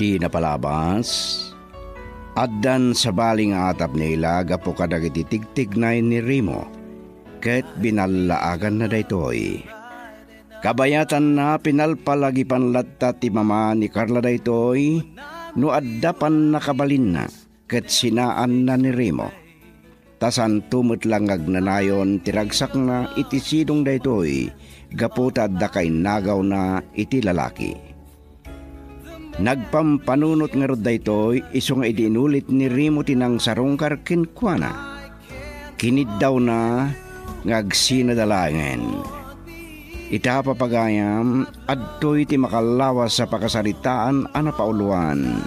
Ti napalabas, addan sa baling atap nila gapo kadagiti tigtignay ni Rimo, ket binalaagan na daytoy. Kabayatan na pinalpalagi panlatta ti mama ni Carla daytoy, no addapan nakabalin na, ket sinaan na ni Rimo. Tasan tumut lang agnanayon tiragsak na iti sidong daytoy, gapo tadda kay nagaw na iti lalaki. Nagpampanunot nga rod daytoy, iso nga idinulit ni Rimo tinang sarungkar kinkwana. Kinid daw na ngagsinadalangen. Ita papagayam, adtoy ti makalawas sa pakasaritaan ana pauluan.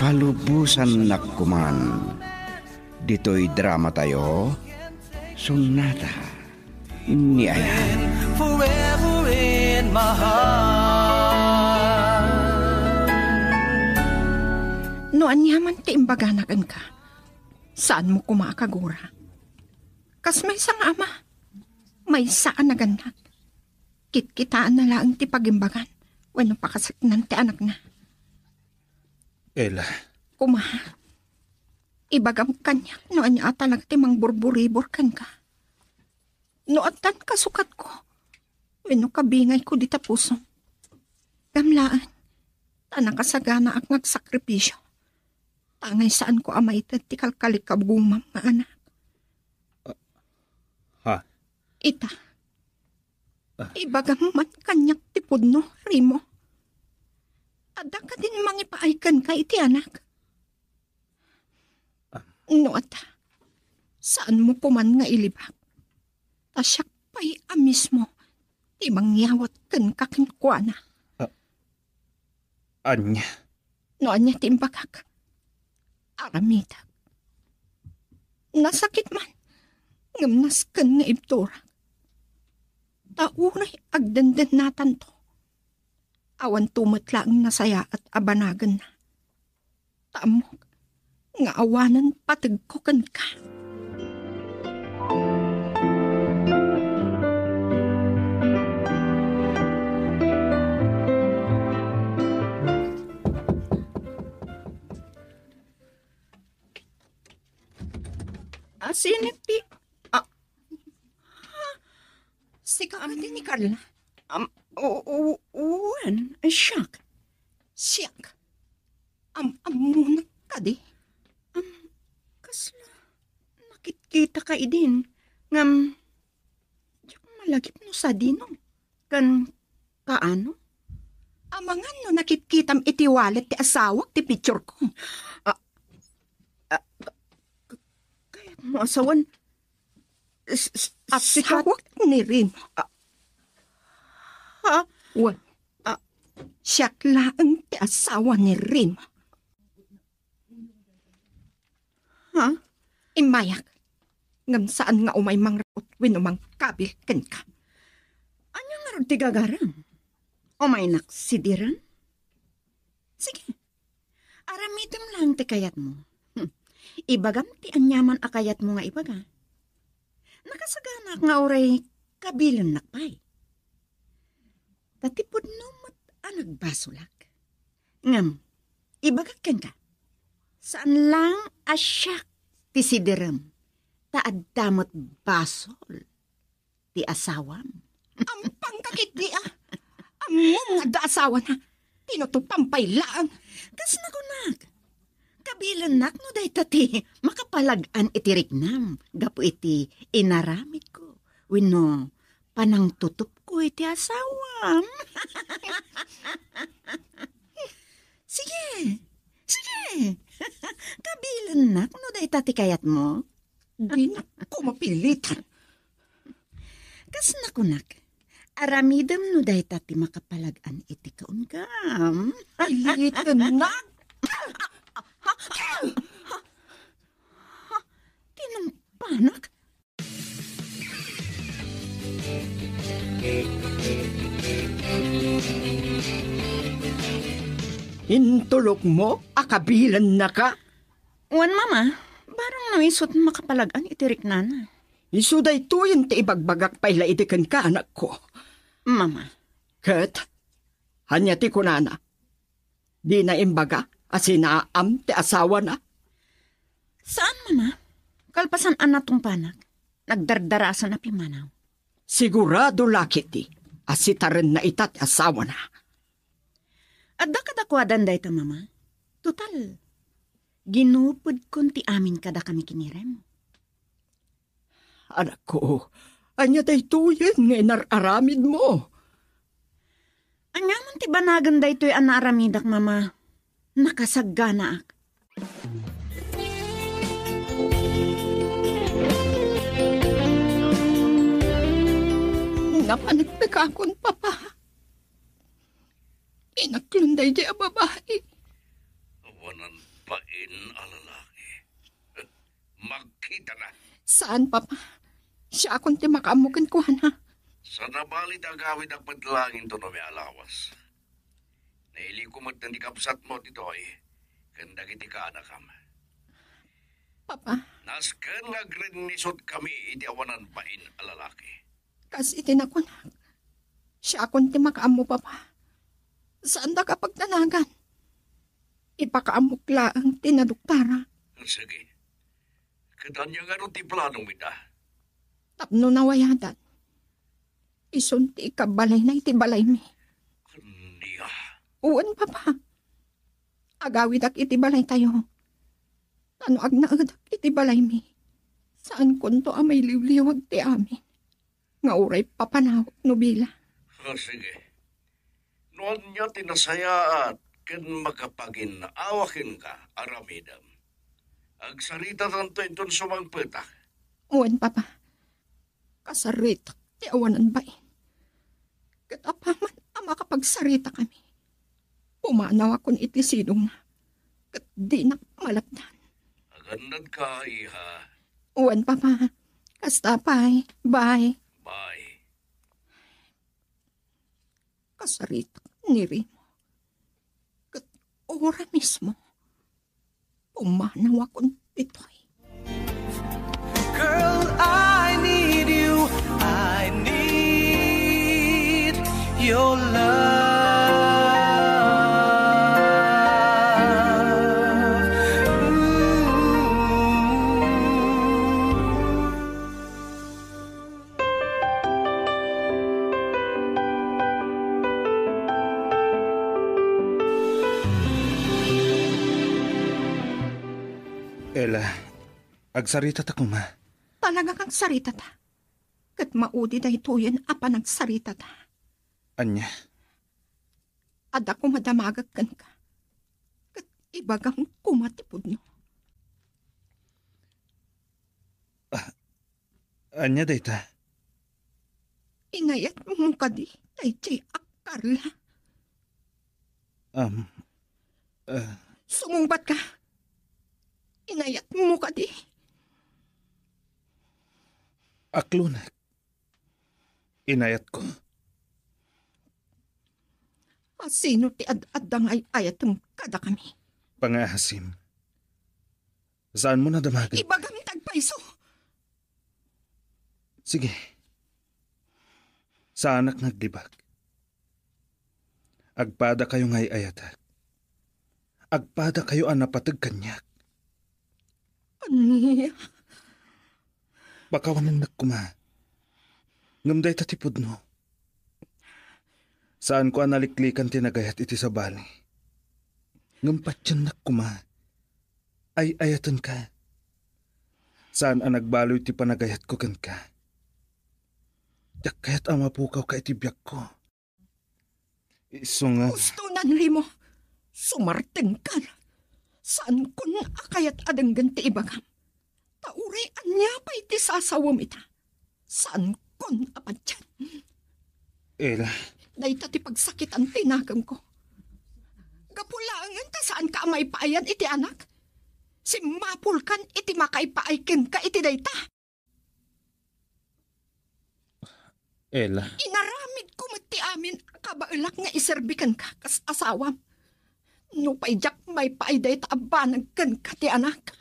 Palubusan nakkuman. Dito'y drama tayo, Sonata ni Ayan. Forever in my heart. No anyaman ti imbaganagan ka, saan mo kumakagura? Kas may sang ama, may saan naganap. Kitkitaan na lang ti pagimbagan, wano pakasaknan ti anak na. Ella. Kumaha, ibagam kanya, no anya atalag ti mang burburibor kan ka. No atan kasukat ko, wano kabingay ko di tapuso. Gamlaan, tanang kasagana ak nagsakripisyo. Tangay saan ko amay ti kalkalikabgumam nga anak. Ha? Ita. Ibagam man kanyak tipod no, Rimo. Ada ka din mangipaaykan ka iti anak. No ata, saan mo kuman nga ilibak? Tasyak pa'y amis mo, ti mangyawat kan kakinkwana. Anya? No anya ti imbagak. Aramita. Nasakit man, ngamnas kan nga ibtura. Taunay agdandan natan to. Awan tumatlaang nasaya at abanagan na. Taamok, nga awanan patagkokan ka. Asinit ti... Sika ka din ni Carla? Uwan, siyak. Siyak. Amunat ka di? Kasla, nakitkita ka idin. Ngam, diyak malagip no sa dinong. Kan, kaano? Amangan no nakitkitam iti wallet ti asawak ti picture ko. Kaya mo asawan, asawak ni Rimo. Ha? Wan, siyak laang ti asawa ni Rimo. Ha? Imayak, ngam saan nga umay mang rapot winumang kabil ken ka. Anya nga ron ti gagarang? O may naksidiran? Sige, aramitem lang ti kayat mo. Ibagam ti anyaman akayat mo nga ibaga. Nakasaganak nga oray kabilan nakpay. Tatipod no mat anagbasulak. Ngam, ibagak ken ka. Saan lang asyak ti sidiram, taad damot basol ti asawam. Ampang kakit di Among nga da asawa na, tinutupampay lang. Kas nakunak, kabilan nak no day tati, makapalagan iti riknam, gapu iti inaramid ko. Wino, panang tutup ko iti asawam. Sige, kabilan nak no day tati kayat mo. Di na ko mapilitan. Kas nakunak, aramidam no day tati makapalagan iti kaungam. Pilitan na. Tinampanak? Intulok mo, akabilan na ka. Wan mama, barang naisot makapalagan iti riknana. Isuday to yung ti ibagbagak pay laidikan ka anak ko. Mama. Kat, hanya ti kunana. Di na imbaga, asinaam ti asawa na. Saan, mama? Kalpasan anatong panak. Nagdardarasan na pimanaw. Sigurado laki ti, asitaren na ita ti asawa na. At dakadakwadan day ta, mama. Total, ginupod kun ti amin kada kami kinirem. Anak ko, anya daytoyen nga inararamid mo. Anyaman ti banagan day to'y anaramidak, mama. Nakasagana ak. Napanagpagakon, papa. Inaklunday di a babae. Wanan pain alalaki. Magkita na. Saan, papa? Siya akong ti makaamukin ko, na. Sa nabalit agawid ang padlangin to no may alawas. Naili ko magtandi kapsat mo dito eh. Kanda kiti ka anakam. Papa, Nasken nagrenisod kami iti awanan pain alalaki. kasi itinakunak. Siya akong ti makaamo, papa. Saan da kapag tanagan? Ipakaamok laang tinaduktara. Sige. Kadanya nga rin ti planong mita. Tapno nawayadan. Isunti ikabalay na itibalay mi. Hindi ah. Uwan, papa. Agawid ak itibalay tayo. Ano ag naagad ak itibalay mi. Saan kunto amay liwliwag ti amin. Nga uray papanawag nobila. Sige. Noon niya tinasaya at ken makapagin na awakin ka, aramidam. Agsarita tanto inton sumangpetak. Uwan, papa. Kasarita ti awanan bain. Katapaman ang makapagsarita kami. Pumanaw akong itisidong na. Kat di na malagdan. Agandad ka, iha. Uwan, papa. Kastapay. Bye. Bye. Kasarita ni Rimo. Kat ora mismo. Pumanaw akong ito'y. Girl, I need you. I need your love. Ella, agsarita ta kuma. Talaga kang sarita ta. Kat maudi da ito yan apa nagsarita ta. Anya, Ada ko madamagag kan ka. Kat ibagang kumatipod no. anya dayta. Inayat mo ka di. Tay akarla. Sumungbat ka. Inayat mo ka di. Aklunak. Inayat ko. Sino ti ad-adang ay ayatong kada kami. Pangahasim. Saan mo nadamagan? Ibagang tagpaiso. Sige. Sa anak nagdibag. Agpada kayo ngay ayatak. Agpada kayo ang napatag kanyak. Aniya. Bakawanan nagkuma. Ngamday tatipod no. Saan ko analiklikan tinagayat iti sa bali. Ngampat yan nagkuma. Ay ayatan ka. Saan ang nagbaloy ti panagayat ko kan ka. Yak kaya't ama pukaw ka itibiyak ko. Iso nga. Gusto na nimo. Sumarteng ka na. Saan ko na akayat adang ganti ibagam. Taurian niya pa iti sasawam ita. Saan ko na apad dyan. Ella, Dahil ti pagsakit ang tinagam ko. Gapulangan ta saan ka may paayan iti anak. Si mapulkan iti makaipaaykin ka iti dayta. Ella, Inaramid ko ti amin kabailak nga iserbikan ka kas asawam. No pa'y jak may paayday ta abanag kan ka ti anak.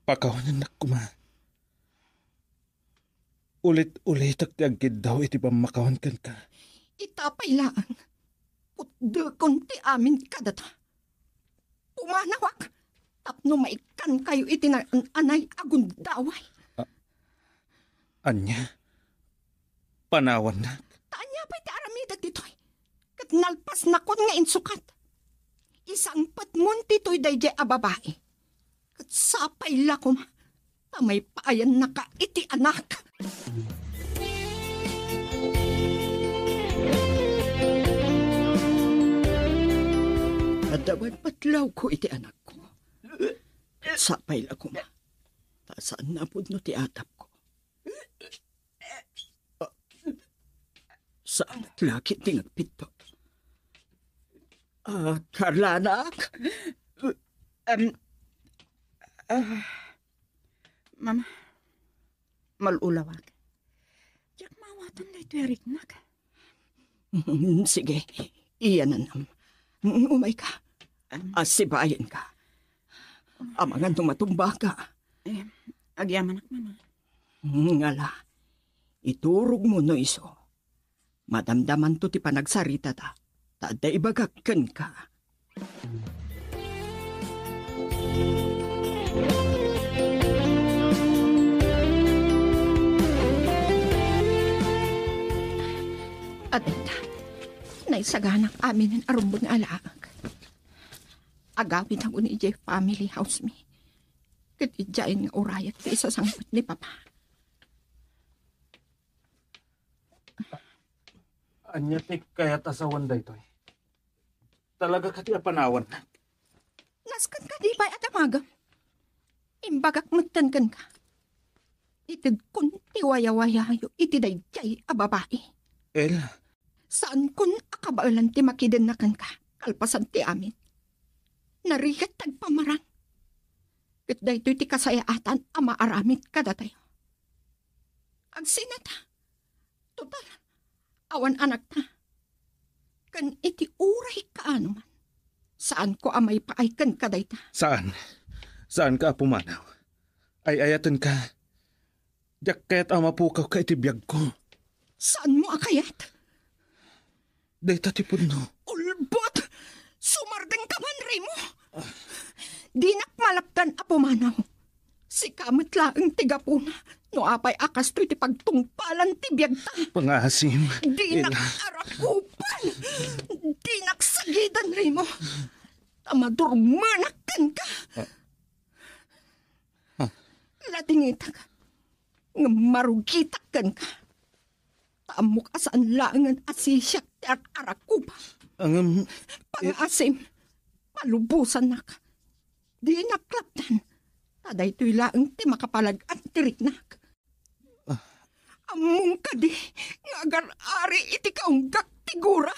pakawanan nagkuma. Ulit-ulit ti agkid daw iti pamakawan kan ka. Itapay lang. Kutdukon ti amin kadata. Pumanawak. Tapno maikan kayo iti na anay agundaway. Anya, panawan na. Tanya pa iti aramida ditoy. Kat nalpas na kon nga insukat. Isang patmon titoy dayjay a babae. Kat sapay lakom. Tamay paayan na ka iti anak. Adawan patlaw ko iti anak ko. Sapay lakom. Saan na po no ti atap ko? Saan at laki tingagpit po? Carla, anak. Mama, malulawag. Diyak mawatan na ito erik nak. Sige, iyan na nam. Umay ka. Asibayan ka. Amangan tumatumba ka. Agyaman ak, mama. Ngala, iturog mo no iso. Madamdaman to ti panagsarita ta. Tada ibagakken ka. Adenta, naisaganak amin ang arumbang alaag. Agawin ako ni Jeff family house me. Katidyain nga urayat ti isa sangpot ni Papa. Anya ti kaya't asawan da ito. Talaga ka ti panawan na. Naskan ka di ba at amagam? Imbagak magtankan ka. Itid kun ti waya-wayayo iti dayjay a babae. El, Saan kun akabaalan ti makidennakan ka, kalpasan ti amin. Narikat tagpamarang. Kat daytoy ti kasayaatan ama aramit kada tayo. Agsinata. Total, awan anak ta. Kan iti uray kaano man. Saan ko amay paay kan kaday ta? saan? Saan ka pumanaw? Ay ayatan ka. Diyak kaya't amapukaw ka itibiyag ko. Saan mo akayat? Dayta ti puno. Ulbot! Sumardeng ka man, Remo! Di nakmalaptan apumanaw. Si kamot laang tigapuna. No apay akas to'y ti pagtungpalan ti biyagta. Pangasim. Di nakarakupan. Di naksagidan, Remo. Tamadurmanakan ka. Ladingita ka. Nga marugitakan ka. Taamok asaan langan asisyak ti arakupa. Ang Pangasim, malubusan na ka. Di naklaptan. Taday to'y laang ti makapalag at tiriknak. Among ka di, ngagar-ari iti kaunggak tigura.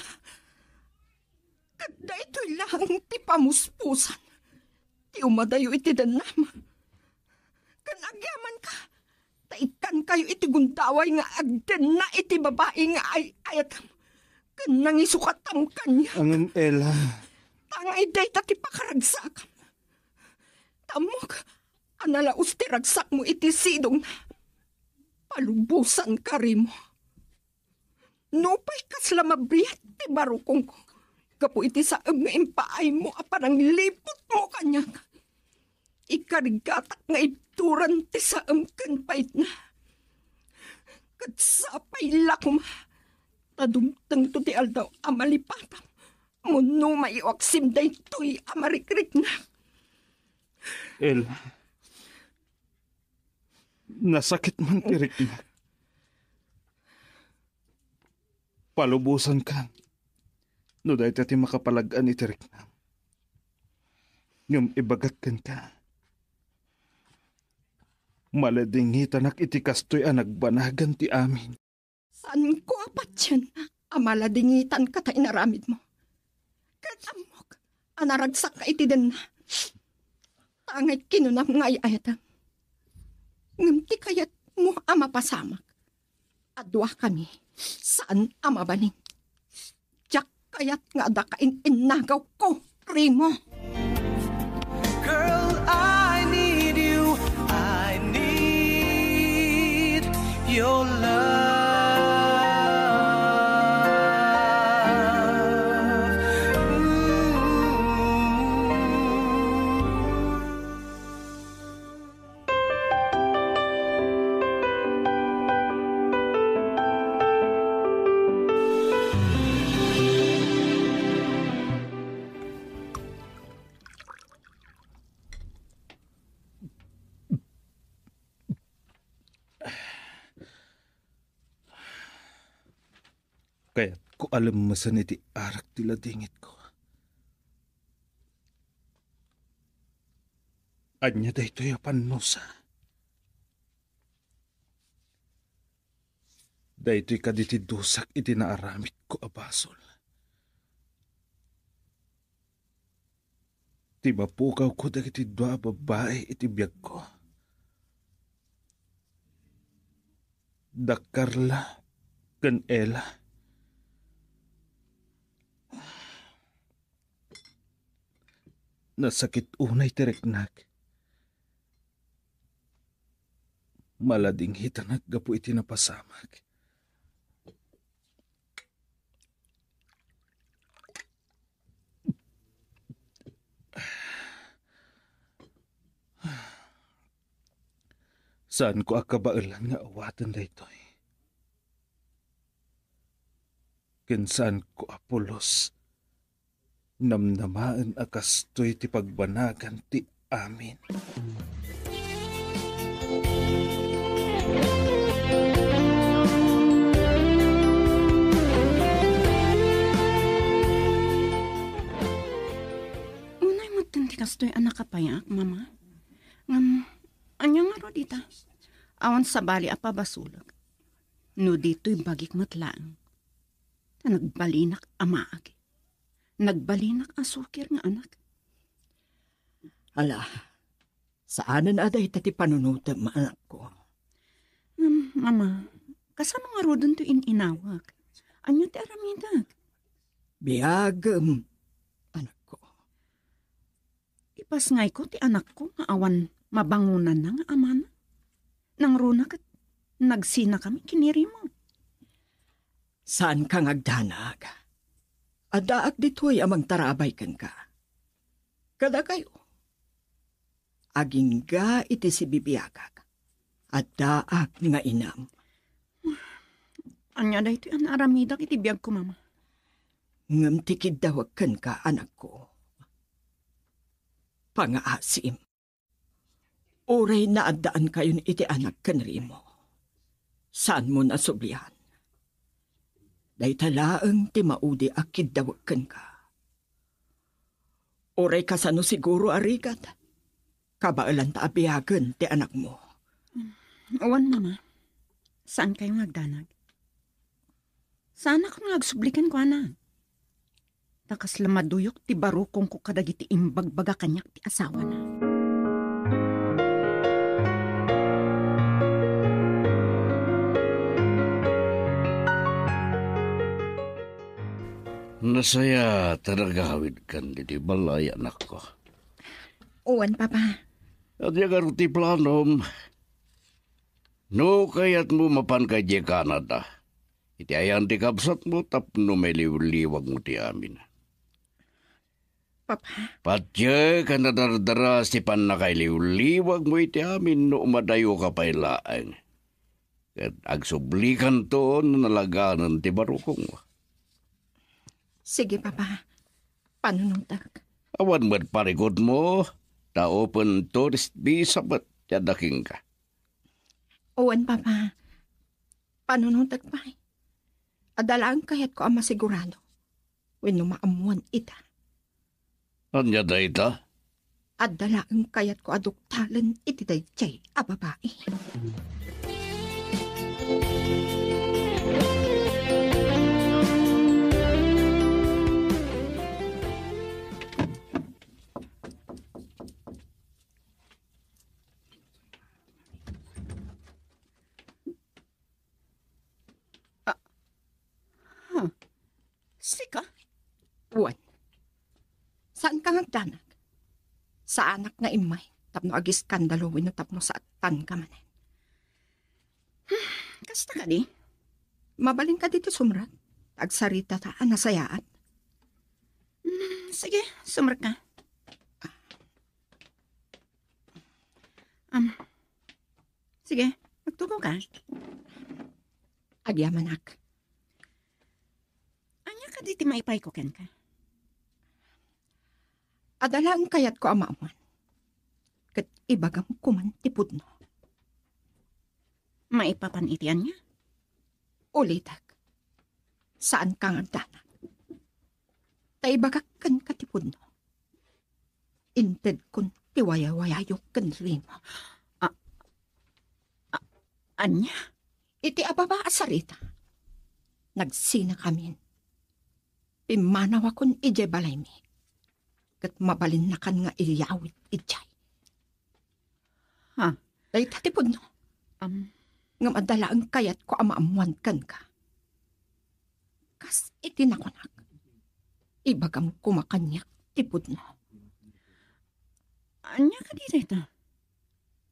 Kaday to'y laang ti pamuspusan. Ti umadayo iti danam. Kanagyaman ka. Taikan kayo iti gundaway nga agden na iti babae nga ay ayatam. Kanang isukatam kanya. ang Ella. Tangay day tati pakaragsakam. Tamok, analaos ti ragsak mo iti sidong na. Palubusan ka rin mo. Nupay kasla mabriyat ti barukong ko. Kapo iti saam nga impaay mo aparang lipot mo kanya. Ikarigatak nga ituran ti saam kan pait na. Katsapay lakom. Tadumtang to ti aldaw amalipatam. Muno maiwaksim day to'y amarikrik na. El. Nasakit man tirik na. Palubusan ka. No dahil ti makapalagan ni tirik na. Ngam ibagat kan ka. Maladingitan ak iti kastoy ang nagbanagan ti amin. Saan ko apat yan? Amaladingitan ka tayo naramid mo. Katamok, anaragsak ka iti din na. Tangay kinunam ngay ayatam. Ngamti kayat mo ama pasamak. Adwa kami, saan ama baning? Diyak kayat nga dakain innagaw ko, Remo. Girl, I need you. I need your love. Kaya't ko alam masan iti arak tila dingit ko. Anya da ito panusa. Da ito'y kaditidusak iti naaramit ko abasol. Ti mapukaw ko dagiti dua babae iti biyag ko. Da Carla ken Ella. Nasakit unay tireknak. Malading hitanag gapu iti napasamag. Saan ko akabailan nga awatan da ito'y? Kinsaan ko apulos, namnamaan akastoy ti pagbanagan ti amin. Unay mo tinti kastoy anak kapayak, mama. Anya nga ro dita? Awan sa bali apa basulag. No dito'y bagik matlaang. Nagbalinak amaag. Nagbalinak asukir nga anak. Ala, saanan aday tati panunutam anak ko? Mama, kasano nga ro dun to inawag? Anya ti aramidag? Biyagam, anak ko. Ipasngay ko ti anak ko nga awan mabangunan na nga amana. Nang runa kat nagsina kami kiniri mo. Saan kang agdanag? Adaak dito'y amang tarabay kan ka. Kada kayo. Aging ga iti si bibiyagag. Adaak nga inam. Anya da ito ang aramidak iti biyag ko, mama. Ngam tikid dawag kan ka, anak ko. Pangaasim. Oray na addaan kayo iti anak kanri mo. Saan mo nasublihan? Day talaang ti maudi akid dawag kan ka. Oray kasano siguro arigat. Kabailan ta abiyagan ti anak mo. Awan, mama. Saan kayo nagdanag? Saan ako nagsublikan ko, anak? Takas lamaduyok ti barukong ko kadagiti imbagbaga kanyak ti asawa na. Nasaya talaga hawid kan di balay anak ko. Uwan, Papa. At yung ti planom, no kayat mo mapan kay di Canada. Iti ayan ti kapsat mo tapno may liwag mo ti amin. Papa. Patya ka nadardara si pan na kay liwag mo iti amin no umadayo ka pa ilaan. At agsublikan to no nalaganan ti barukong mo. Sige, Papa. Panunutak. Awan mo't parikod mo, ta open tourist visa ba't yadaking ka? Uwan, Papa. Panunutak pa. Adalaan kahit ko ang masigurado. When maamuan ita. Anya da ita? Adalaan kayat ko aduktalan iti dayjay a babae. Sika? Uwan. Saan ka nagdanag? Sa anak nga imay. Tapno agis skandalowin no tapno sa atan ka manen. Kasta ka di? Mabaling ka dito sumrat. Agsarita ta nasayaan. Sige, sumrak ka. Sige, magtubo ka. Agyamanak. Anya ka di ti maipay ko ken ka? Adalaan kayat ko amaman. Kat ibagam kuman tipod no. Maipapanitian niya? Ulitak. Saan ka nga danan? Taibagak kan katipod no. Inted kun tiwaya-wayayo kan Rimo. Anya? Iti ababa asarita. Nagsina kamin. Pimanaw akon ije balay mi. Kat mabalin na kan nga iyawit ijay. Ha? Day tatipod no. Nga madala ang kayat ko amaamuan kan ka. Kas iti nakunak. Ibagam kumakanyak tipod no. Anya ka di dito?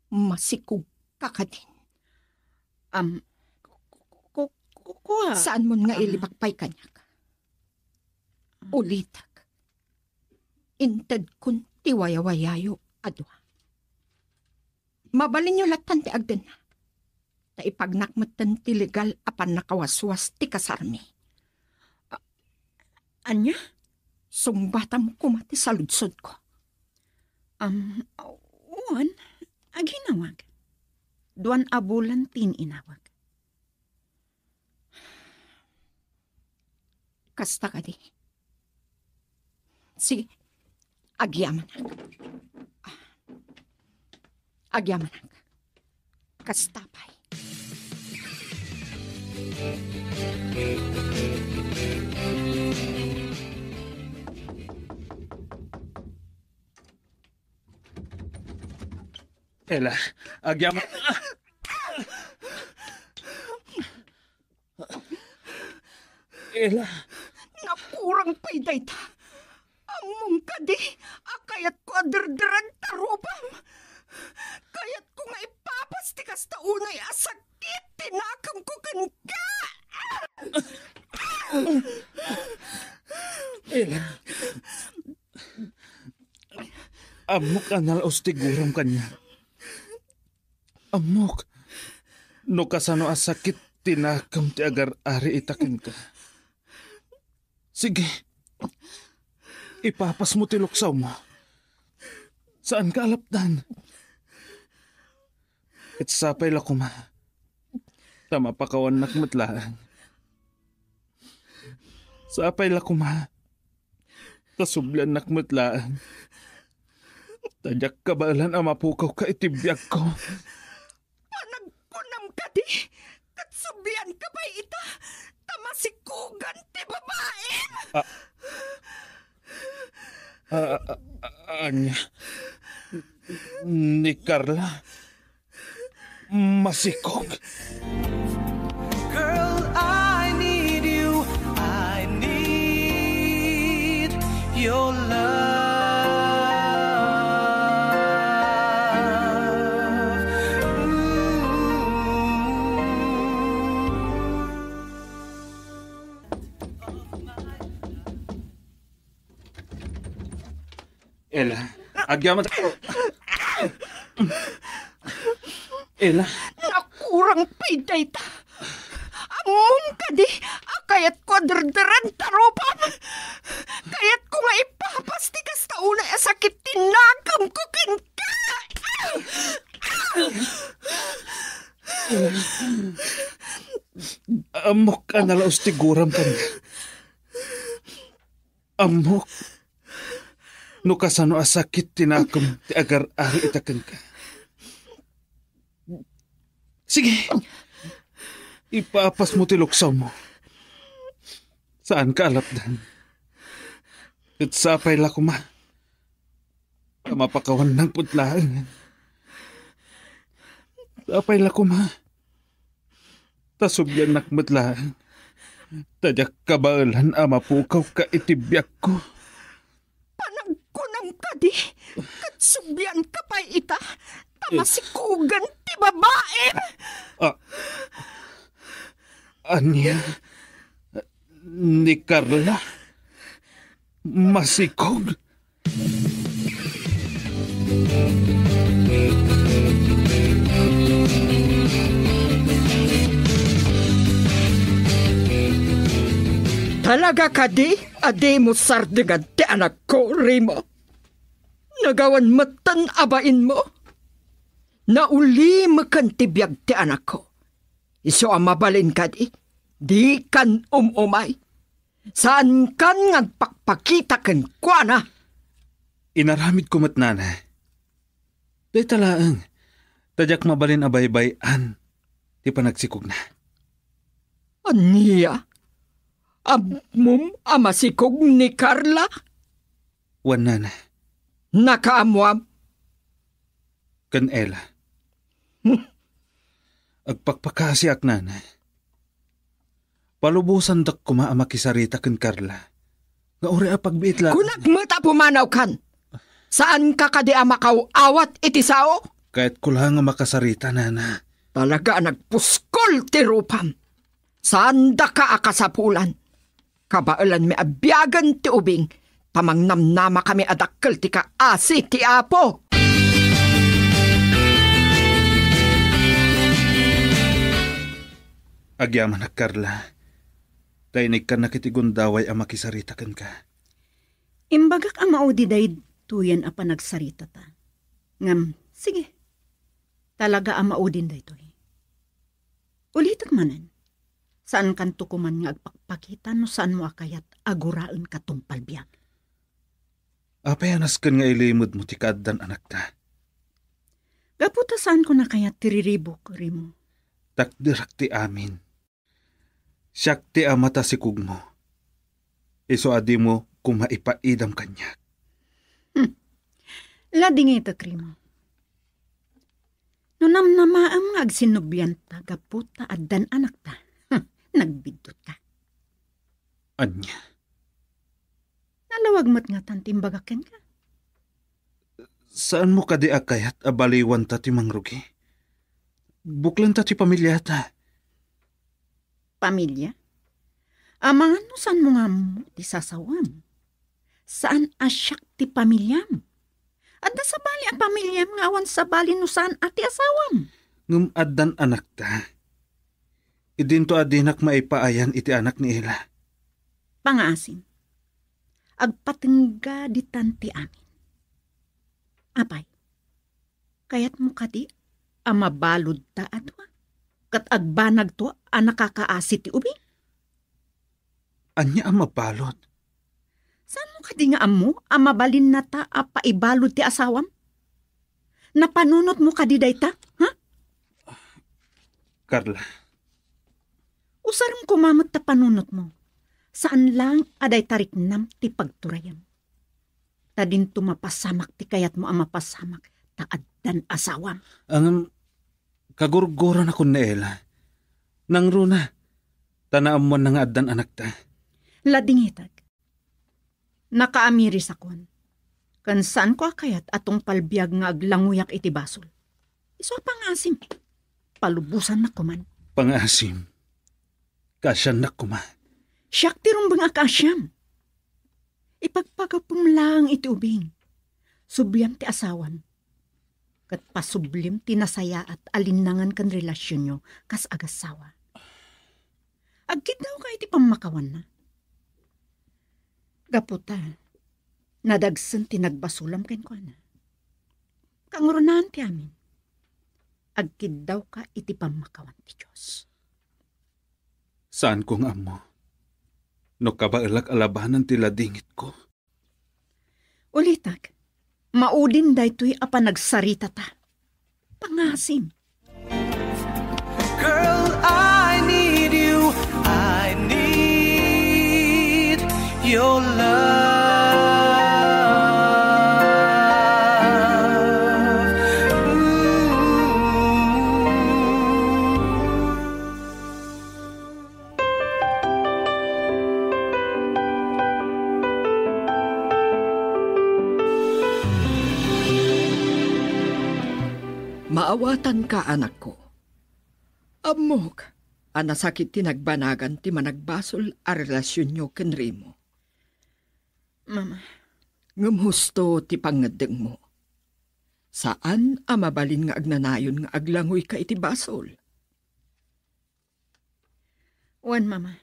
Masikog ka ka din. Kuha. Saan mo nga ilibakpay kanyak? Ulitag. Inted kun tiwaya-wayayo adwa. Mabalin nyo latan ti agden na. Ta ipagnakmatan ti legal apan nakawaswas ti kasarmi. Anya? Sungbatam kumati sa ludsod ko. Uwan, aginawag. Duan abulan tin inawag. Kasta ka di. Sige, agyaman na. Agyaman na. Kasta pa'y. Ela, agyaman. Ela, Nakurang pa'y dayta. Among ka di. Akayat ko adardaran tarupam. Kayat ko nga ipapas ti kasta unay asakit. Tinakam ko kan ka. Ela. Amok anal ostiguram kanya. Amok. No kasano asakit tinakam ti agar ari itakin ka. Sige. Ipapas mo ti luksaw mo. Saan ka alapdan? At sapay la kuma. Tama pa kawan nakmatlaan. Sapay la kuma. Tasublan nakmatlaan. Tadyak kabalan ang mapukaw ka itibiyag ko. Panagkunam ka di. Katsubian ka ba ita? Tamasikugan ti babae. Anya. Ni Carla. Masikog. Girl, I need you. I need your love. Ela, agyaman. Ela. Nakurang pa'y dayta. Among ka di. Akayat ko adardaran tarupam. Kayat ko nga ipapas ti kasta unay asakit tinakam ko kan ka. Amok ka nalaos tiguram ka niya. Amok. No kasano asakit tinakam ti agar ari itakan ka. Sige. Ipapas mo ti luksaw mo. Saan ka alapdan? At sapay la kuma. Kamapakawan ng putlaan. Sapay la kuma. Tasubyan nakmatlaan. Tadyak kabalan amapukaw ka itibyak ko. Panagkunam ka di. Katsubyan ka pa ita. Tamasikugan ti babae. Anya? Ni Carla? Masikog? Talaga ka di? Ade mo sardigad ti anak ko, Rimo. Nagawan matan abain mo. Nauli makan tibiyag ti anak ko. Iso ang mabalin ka di? Di kan umay. Saan kan ngagpakpakita kan kwa na? Inaramid ko mat nana. Day talaang, tadyak mabalin abay-bayan, ti panagsikog na. Aniya? Amum amasikog ni Carla? Wan nana, Nakaamwam? kan Ella. Agpakpakasi ak nana. Palubusan dak kuma amakisarita kan Carla. Nga uri apagbiit lang. Kunag mata pumanaw kan. Saan ka kadi amakaw awat iti sao? Kahit kulang nga makasarita nana. Talaga nagpuskol ti rupam. Saan da ka akasapulan? Kabailan mi abyagan ti ubing. Pamangnamnama kami adakkel ti kaasi ti apo. Agyaman ak Carla. Tainig ka nakitigundaway ang makisarita kan ka. Imbagak ang maudi day tuyan a panagsarita ta. Ngam, sige. Talaga ang maudin day toy. Ulitak manan. Saan kan tukuman nga agpakpakita no saan mo akayat aguraan katong palbiag. Apayanas kan nga ilimod mo ti kaaddan anak ta. Gaputa saan ko nakayat tiriribok, Rimo. Takdirak ti amin. Siyak ti amata si kugmo. Iso adi mo kung maipaidam kanya. Lading ito, Rimo. No namnamaam nga agsinubyan ta, gaputa addan anak ta. Nagbidot ka. Anya. Nalawag mo't nga tantimbagaken ka. Saan mo kadi akayat abaliwan ta ti mangrugi? Buklan ta ti pamilya ta. Pamilya? Amangan no saan mo nga mo ti sasawam? Saan asyak ti pamilyam? At sa bali ang pamilyam nga awan sa bali no saan ati asawam? Ngum addan anak ta. Idinto adinak maipaayan iti anak ni Ella. Pangaasim. Agpatengga di tanti amin. Apay, kayat mo kadi amabalod ta adwa. Kat agbanag to ang nakakaasi ti ubi. Anya ang mabalot? Saan mo kadi nga amo amabalin na ta a paibalod ti asawam? Napanunot mo kadi day ta, ha? Carla, Usaram kumamot ta panunot mo. Saan lang aday tariknam ti pagturayam. Ta din tumapasamak ti kayat mo ang mapasamak ta addan asawam. ang kagurguran ako ni Ella. Nang runa, tanaam mo na nga addan anak ta. Lading itag. Nakaamiris akon. Kan saan ko akayat atong palbiag nga aglanguyak iti basol. Iso pangasim. Palubusan na kuman. Pangasim. Kasyan na kuma. Siyak ti rumbang akasyam. Ipagpagapum lang iti ubing. Subliam ti asawan. Kat pasublim ti nasaya at alinangan kan relasyon nyo kas agasawa. Agkid daw ka iti pamakawan na. Gaputa, nadagsan ti nagbasulam ken ko na. Kangurunahan ti amin. Agkid daw ka iti pamakawan ti Diyos. Saan kong amo? No kabailag alabanan ti ladingit ko. Ulitak, maudin daytoy apa nagsarita ta. Pangasim. Girl, I need you. I need your love. Maawatan ka, anak ko. Amok, anasakit tinagbanagan ti managbasol a relasyon nyo ken Rimo. Mama, Ngumhusto ti pangadeng mo. Saan amabalin nga agnanayon nga aglangoy ka iti basol? wan mama.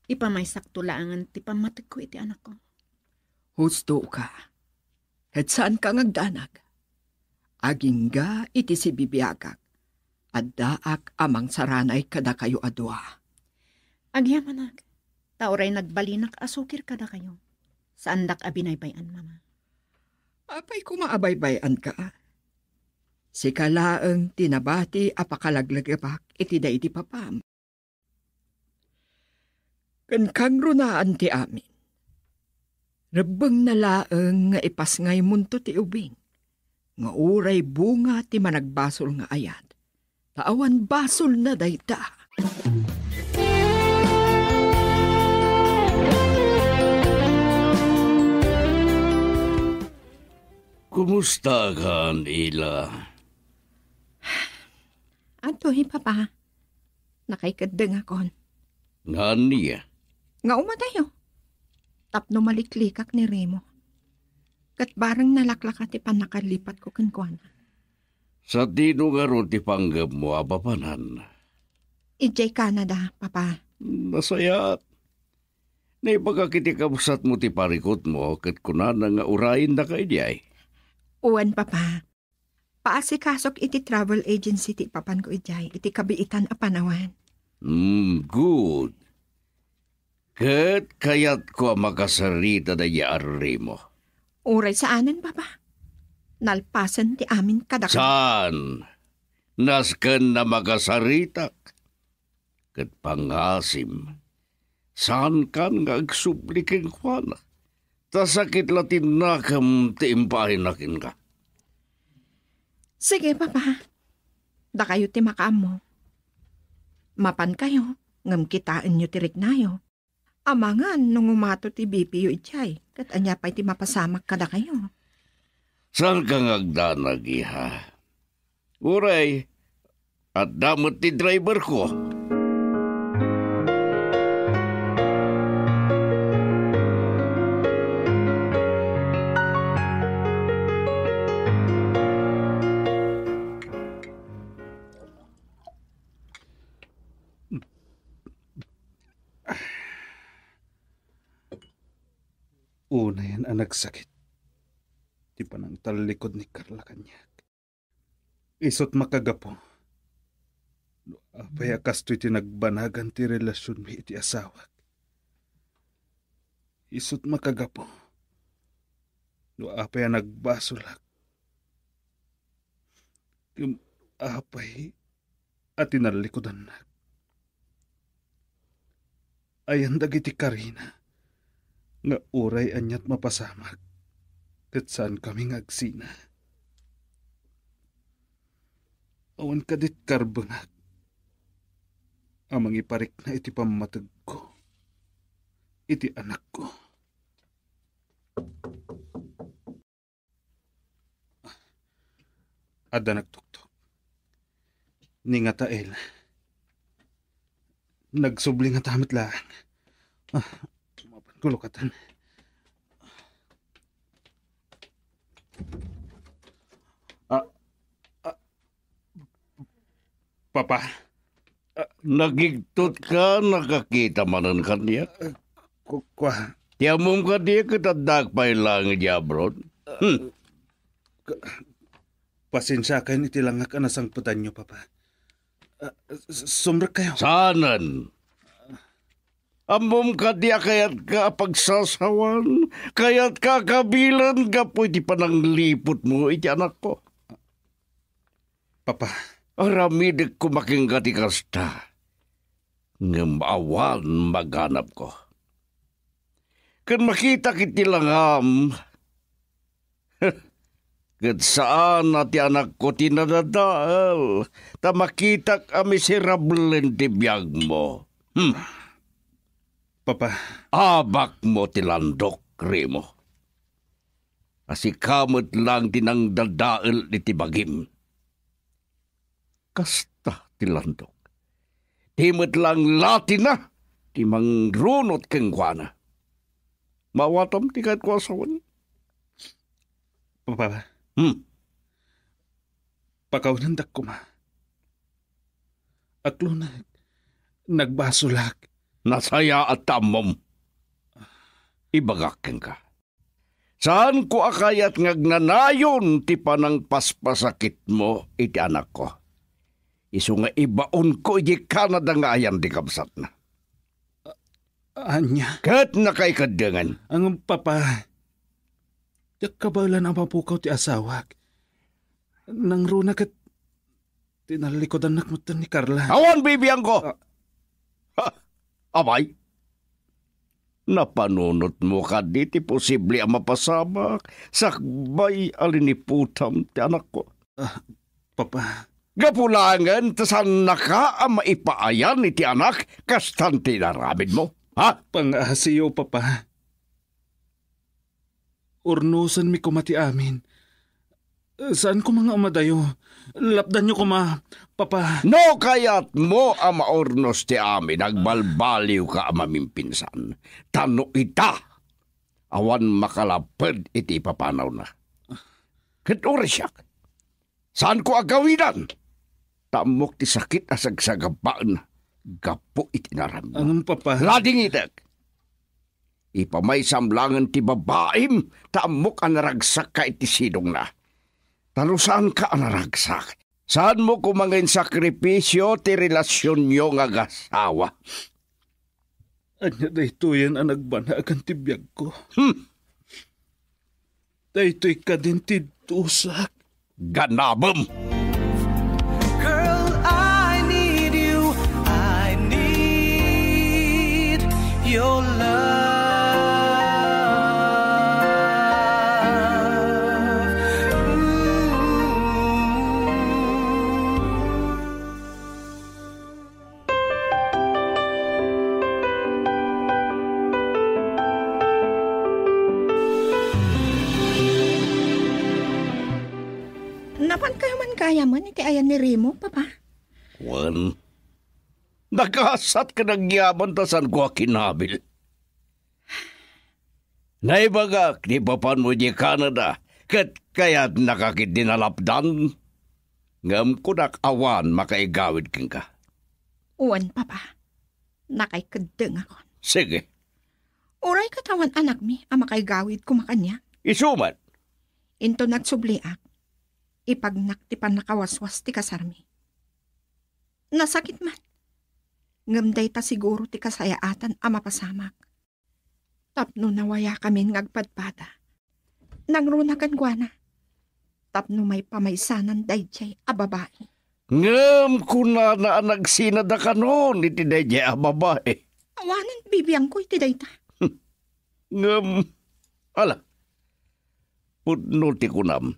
Ipamay saktulangan ti pamatig ko iti anak ko. Husto ka. Het saan ka ngagdanag? Agingga iti si bibiyagak. Addaak amang saranay kada kayo adwa. Agyamanag. Tauray nagbalinak asukir kada kayo. Saan dak abinaybayan, mama? Apay kumaabaybayan ka. Si kalaang tinabati apakalaglagabak iti da iti papam. Kankang runaan ti amin. Rabang nalaang nga ipas ngay munto ti ubing. Nga uray bunga ti managbasol nga ayat. Taawan basol na dayta. Kumusta ka, Ila? Adoy, papa. Nakaikadeng akon. Nga niya? Nga umatayo. Tapno maliklikak ni Remo. Kat barang nalaklak ati panakalipat ko kankwana. Sa tino nga ron ti panggap mo apapanan. Ijay Canada, papa. Nasayat. Naipagkakiti kabusat mo ti parikot mo kat kunan nga urayin na kay diyay. Uwan, papa. Paasikasok iti travel agency ti papan ko ijay. Iti kabiitan a panawan. Good. Kat kayat ko makasarita na yaari mo. Uray saanan, papa. Nalpasan ti amin kadaka. Saan? Nasken na makasaritak. Kat pangasim. Saan kan nga agsubliking kwana? Tasakit latin nakam ti impahin nakin ka. Sige, papa. Da kayo ti makaam mo. Mapan kayo, ngam kitaan nyo ti riknayo. Amangan nung umato ti BPO ijay, kat anya pa'y ti mapasamak kada kayo. Saan ka ngagdanag, iha? Uray, at damot ti driver ko. Una yan ang nagsakit. Di pa nang talikod ni Carla kanyak. Isot makagapo. Apay akas to'y tinagbanagan ti relasyon mi iti asawak. Isot makagapo. Apay nagbasulak. Apay at tinalikodan na. Ayan dagiti Karina. Nga uray anyat mapasamag. Kat saan kami ngagsina. Awan kadit karbangag. Amang iparik na iti pamatag ko. Iti anak ko. Ada nagtuktok. Ni nga tael. Nagsubli nga tamit lang. Kulukatan. Papa. Nagigtot ka, nakakita manan kanya. Kwa. Tiyamom ka diya katadag pa ilang abroad. Pasensya kayo iti langak anasang putan nyo, Papa. Sumrak kayo. Sanan? Amom ka diya kayat ka pagsasawan, kayat ka kabilan ka po iti pananglipot mo iti anak ko. Papa. Aramidik ko making katikasta, ngamawan maganap ko. Kan makita kiti langam, kat saan ati anak ko tinadadaal, ta makita ka miserablen ti biyag mo. Papa. Abak mo tilandok, Remo. Asikamot lang tinang dadaal ni tibagim. Kasta tilandok. Timot lang latin na, timang runot keng kwana. Mawatam tikat ko asawan. Papa. Pakaunandak ko ma. Aklo na, nagbasulak. Nasaya at tamom. Ibagakin ka. Saan ko akayat ngagnanayon ti panang paspasakit mo iti anak ko? Isu nga ibaon ko iti Canada nga ayan di kabsat na. Anya, Kat nakaikadangan. ang papa. Yak kabalan ang mapukaw ti asawak. Nang runa kat tinalikod anak mo ni Carla. Awan bibiyang ko! Ha, abay? Napanunot mo ka di ti posible ang mapasamak. Sakbay aliniputam ti anak ko. Papa, Gapulangan tasan naka ang maipaayan ni ti anak kastan tinaramid mo. Ha? pang-asiyo papa. Urnusan mi kumati amin. Saan ko mga umadayo? Lapdan niyo kuma, papa. No kayat mo ang maornos ti amin, nagbalbaliw ka ang mamimpinsan. Tano ita, awan makalapad iti papanaw na. Katore siya, saan ko agawinan? Tamok ti sakit asagsagabaan, gapo iti naram. Ang papa. Lading itak, ipamay samlangan ti babaim, tamok ang naragsak ka iti sidong na. Tano saan ka ang naragsak? Saan mo kumangin sakripisyo ti relasyon nyo nga gasawa? Anya daytoyan ang nagbanagan ti biyag ko. Daytoy ka din ti tusak. Ganabam! Girl, I need you. I need your love. Napan kayo man kaya man iti ayan ni Remo, papa. Juan, nakasat ka ng yaman tasan ko kinabil. Naibagak, di papan mo di Canada, kat kaya't nakakidinalapdan. Ngam ko awan makaigawid king ka. Uwan, papa. Nakaikadeng ako. Sige, Uray katawan anak mi, ang makaigawid kumakanya. isumat. Into nagsubliak. Ipagnak ti panakawaswas ti kasarmi. Nasakit man. Ngamday ta siguro ti kasayaatan ang mapasamak. Tapno nawaya kami ngagpadpada. Nangrunagan guana. Tapno may pamaysanan dayjay a babae. Ngam ko na nagsinada ka noon, iti dayjay a babae. Awanan bibiyang ko iti dayta. Ngam, ala, pudno ti kunam.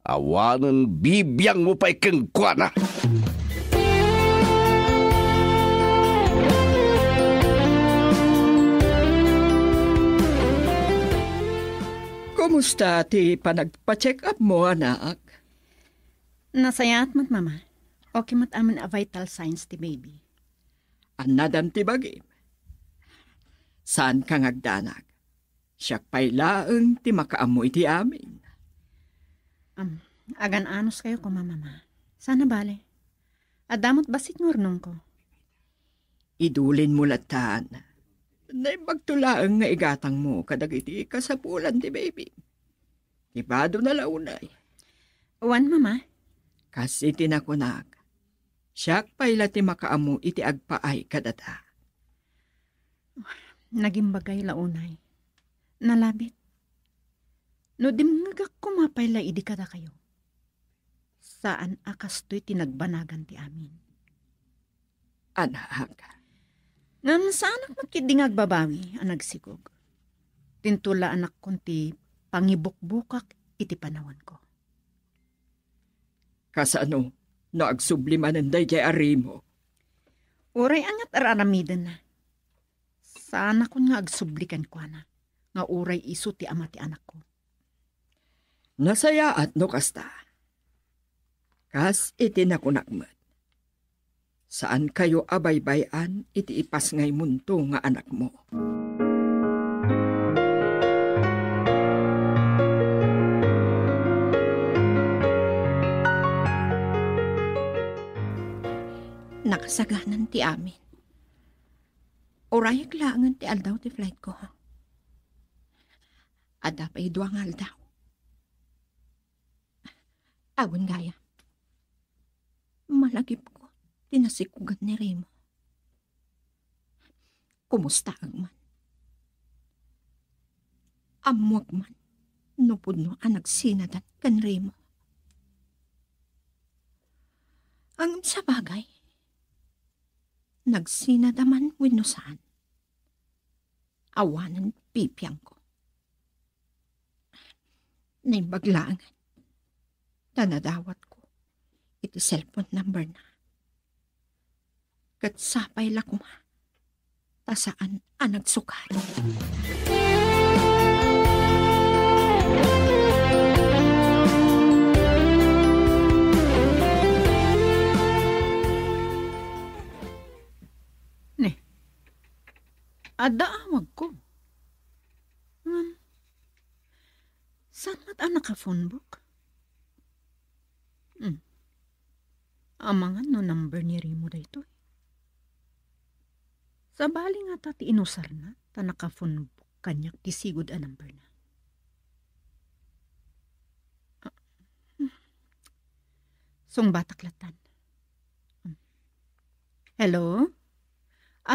Awanan bibiyang mo pa ikang na. Kumusta ti panagpa-check up mo, anak? Nasayat mat, mama. Okay mat amin a vital signs ti baby. Anadam ti bagim. Saan ka ngagdanag? Siyak pailaeng ti makaamoy ti amin. Agan anos kayo ko, mama. Sana bale. Adamot basit ngurnong ko. Idulin mo latan. Naibagtulaang nga igatang mo kadagiti kasapulan ti baby. Ibado na launay. Uwan, mama. Kasi tinakunag. Siyak paila ti makaamu iti agpaay kadata. Naging bagay launay. Nalabit. No dimngagak kumapayla idi kada kayo. Saan akastoy tinagbanagan ti amin? Anak. Ngam saan ak magkidingag babawi ang nagsigog. Tintula anak kunti pangibukbukak iti panawan ko. Kasano, naagsubliman ng dayjay arimo. Uray angat araramidan na. Sana kun nga agsublikan ko na. Nga uray iso ti ama ti anak ko. Nasaya at no kasta. Kas iti nakunakmat. Saan kayo abaybayan iti ipas ngay munto nga anak mo? Nakasaganan ti amin. Orayag laangan ti aldaw ti flight ko. Ada pa iduang aldaw. Awan gaya. Malagip ko, tinasikugan ni Remo. kumusta ang man. Amwag man, nupudno ang nagsinadan kan Remo. Ang sa bagay, nagsinadaman wenno saan. Awanan pipiyang ko. Naibaglaangan. Tanadawat ko. Iti cellphone number na. Kat sapay lakuma. Tasaan ang nagsukat. Adaawag ko. Saan mat ang naka-phone book? Amangan no number ni Remo da ito. Sa bali nga ti inusar na, ta naka-phone book kanyak tisigod a number na. Song bataklatan. Hello?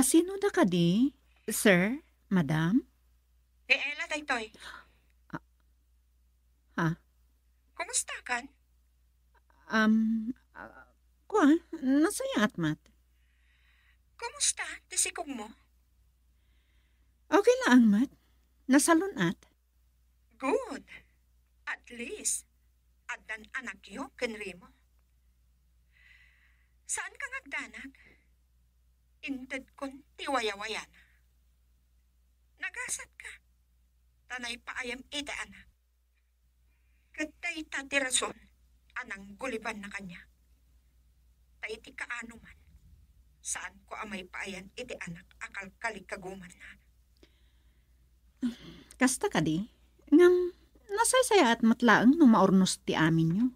Sino da ka di? Sir? Madam? Ella, daytoy. Ha? Kumusta kan? Nasaya atmat. Kumusta? Tisikong mo? Okay lang, Mat. Nasalon at. Good. At least, adan anak yo, Remo. Saan ka ngagdanag? Inted kon tiwaya-wayan. Nagasat ka. Tanay paayam ita anak. Katay tati rason, anang guliban na kanya. Taiti kaano man. Saan ko amay paayan iti anak akal kalikaguman na. Kasta ka di? Ngam, nasaysaya at matlaang no maurnos ti amin nyo.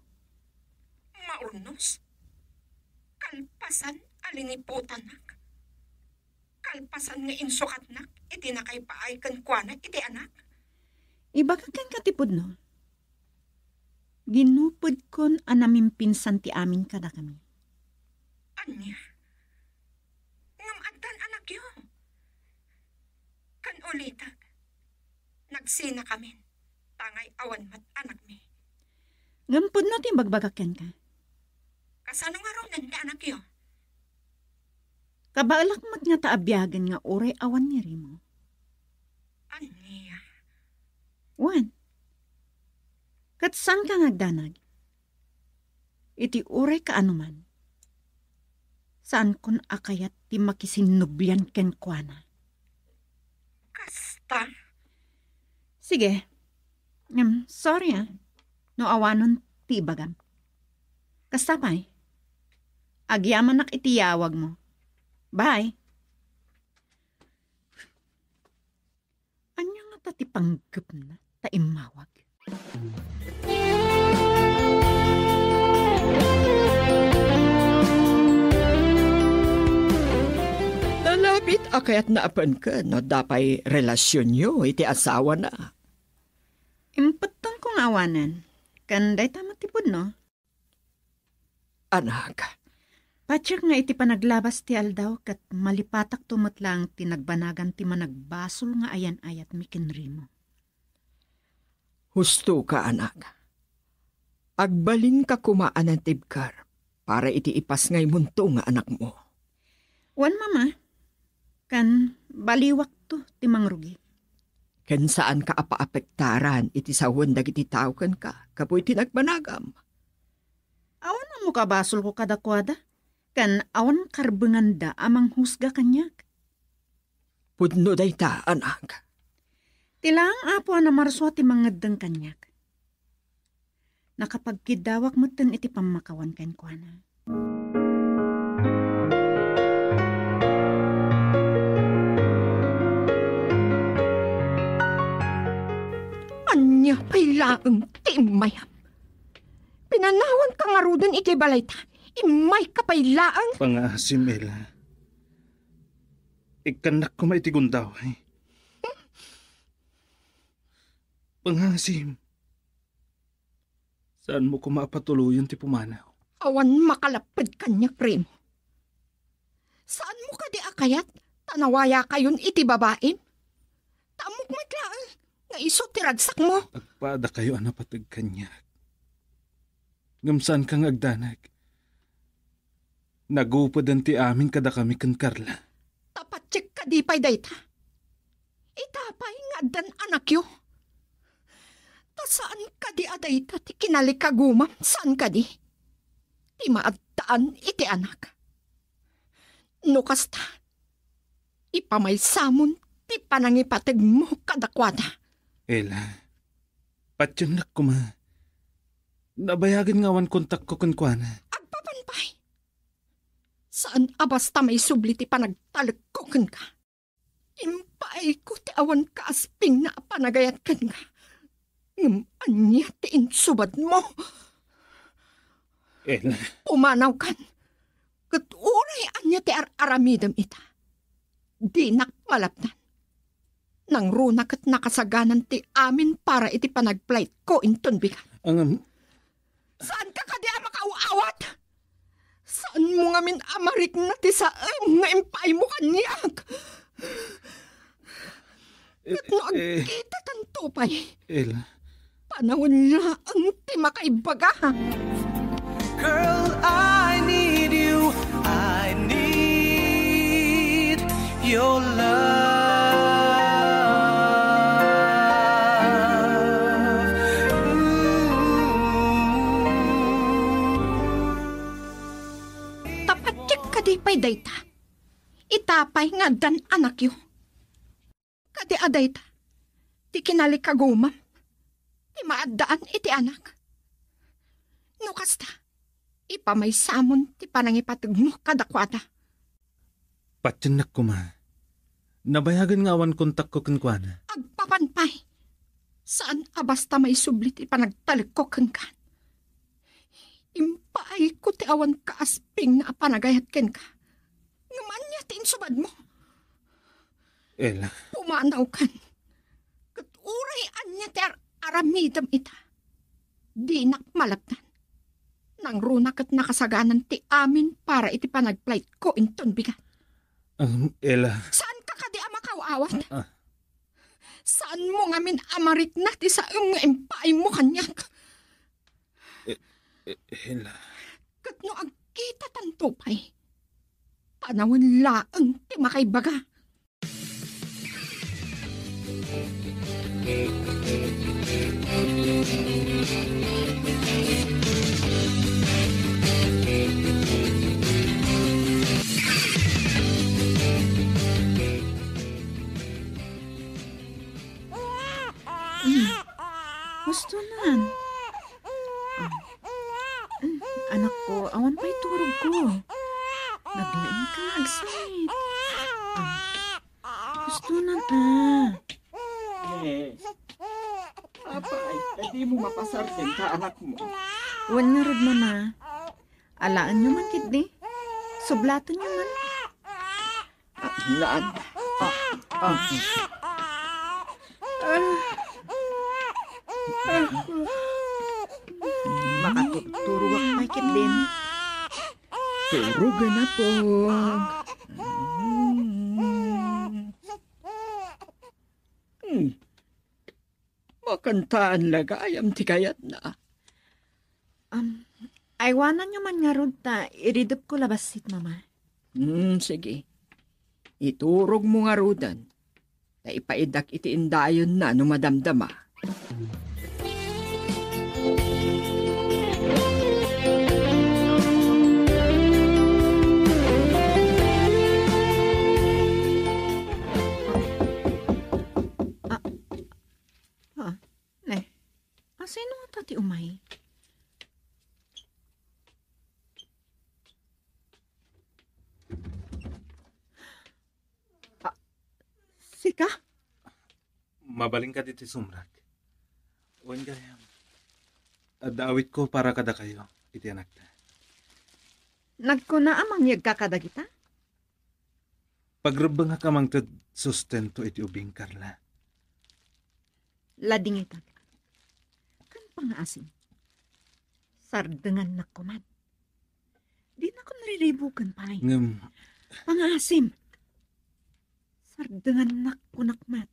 Maurnos? Kalpasan aliniputan nak. Kalpasan nga insukat nak, iti nakay paay kan kuana iti anak. Ibaga kan katipod no? Ginupod kon anaming pinsan ti amin kada kami. Anya? Ngam adan anak yo. Kan ulitag. Nagsina kami. Tangay awan mat anak mi. Ngampod no ti bagbagaken ka. Kasano nga raw nan ti anak yo? Kabaalak mat nga taabyagan nga oray awan ni Remo. Anya? Wan. Katsang ka ngagdanag? Iti oray ka anuman. Saan kun akayat ti makisinubyan ken kuana? Kasta? Sige. Sorry no awanon ti ibagam. Kasta pa'y. Agyaman nak itiyawag mo. Bye. Anya nga ta ti panggap na ta imawag. Lalapit akayat naapan ka no dapay relasyon nyo iti asawa na. Impatong kong awanan. Kanday tama tipod no? Anak, Patsyak nga iti panaglabas ti aldaw kat malipatak tumatlang tinagbanagan ti managbasol nga ayan-ayat mi ken Remo. husto ka anak. Agbalin ka kumaan ng tibkar para iti ipas ngay munto nga anak mo. Wan mama, kan baliwak to ti mangrugi. Ken saan ka apaapektaran iti sawan dagiti tao ken ka, kapoy tinagbanagam. Awan ang mukabasol ko kadakwada, kan awan karbengan da amang husga kanyak. Pudno day ta, anak. Tilang apo na marswa ti mangadeng kanyak. Nakapagkidawak mo ten iti pamakawan ken kuana. Anya pa'y laeng ti imayam. Pinanawan ka nga rudon iti balayta. Imay ka pa'y laeng. Pangasim, Ella. Ikanak ko maitigundaw, eh. Pangasim. Saan mo ko mapatuloyan ti pumanaw? Awan makalapad kanya, Primo. Saan mo ka di akayat? Tanawaya kayon iti babaim. Tamok matlaan nga iso tiragsak mo. Agpada kayo anapatag kanya. Ngamsaan kang agdanag. Nagupadan ti amin kada kami kan Carla. Tapatsik ka di pa'y dayta. Itapay nga dan anak yo. Ta saan ka di adayta ti kinalikagumam? Saan ka di? Ti maadtaan iti anak. Nukasta. Ipamaysamon ti panangipatag mo kadakwada. Ela, patyanak ko ma. Nabayagan nga wan kontak ko kunkwana. Agpapanpay. Saan abasta may subli ti panagtalagkokan ka? Impay ko ti awan ka asping na panagayat kan ka. Anya ti insubad mo. Ela, Pumanaw kan. Kat uray anya ti aramidam ita. Di nakmalapnan. Nang runak at nakasaganan ti amin para iti panagplight ko inton bigan. ang Saan ka kadi makauawat? Saan mo ngamin amarik na ti saam nga impay mo kanyak? At no agkita tantupay. Ela, Panahon na ang ti makaibaga. Girl, I need you. I need your love. Tapatsik ka di pa'y dayta. Itapay nga dan anak yo. Kadi adayta. Ti kinalikagumam. Ti maadaan iti anak. Nukasta. Ipamaysamon ti panangipatag mo kadakwada. patyanak ko ma. Nabayagan nga wan kontak ko kunkwana. Agpapanpay. Saan abasta may sublit ipanagtalikkokan ka? Impaay ko ti awan kaasping na panagayat ken ka. Ngaman niya ti insubad mo. Ela, Pumanaw kan. Kat uray anya ti aramidam ita. Di nakmalaptan. Nang runak at nakasaganan ti amin para iti panagplight ko inton bigat. Ela, Saan ka kadi amakawawat? Ah. Saan mo ngamin amarik na ti sa nga impay mo kanyak? Ela, Kat no agkita tantupay. Panawin laang ti makaibaga. Gusto nan. Anak ko, awan pa'y turog ko. Naglaing ka nga agsit. Gusto nan Apay, hindi mo mapasarsin ka anak mo. Wan nga rod mama. Alaan nyo man kid di. Sublatan nyo man. Laan. Makaturuwak pa'y kid din. Turugan na po. Makantaan lagayam ti kayat na. Aywanan nyo man nga rod ta. Iridop ko labasit mama. Sige. Iturog mo nga rudan. Na ipaidak iti indayon na no madamdama. Sino nga tati umay? Sika? mabaling ka dito sumrak. Wan gayam. Adawit ko para kada kayo. Iti anak na. Nagkuna amang yag kakadagita? Pagrubang nga kamang tad sustento iti ubing Carla. Lading ita. Kan pangaasim. Sardengan na kuman. Di na ko nariribukan pa. Ngam, Pangaasim. Sardengan nak kunakmat.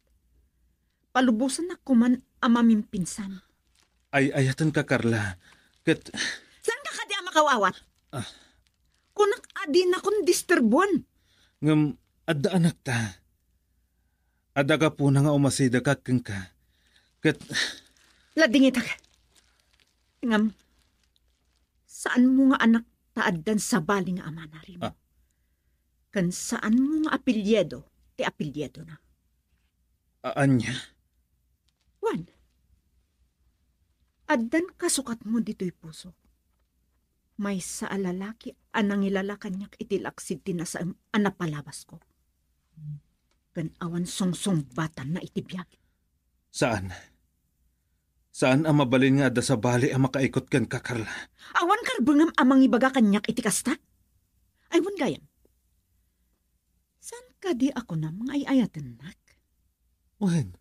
Palubusan na kuman amamimpinsan. Ay ayatan ka, Carla. Ket, Saan ka kadi makawawat? Kunak adi na kun disturbuan. ngam, adda anak ta. Adda ka po na nga umasida ka keng ka. Ket, Ladingit ka. Ngam, saan mo nga anak taaddan sa bali nga ama na rin mo? Ah. Kan saan mo nga apelyedo, ti apelyedo na. anya? Wan, addan kasukat mo dito'y puso. May sa alalaki anang ilalakan niyak itilaksid tinasam anapalabas ko. Kan awan songsong batan na itibiyag. Saan? Saan ang mabalin nga adda sa bali ang makaikot ken ka, Carla? Awan karbengam amang ibaga kanyak itikasta? Aywan gayam. San ka di ako na mga ayayatan nak? Wen,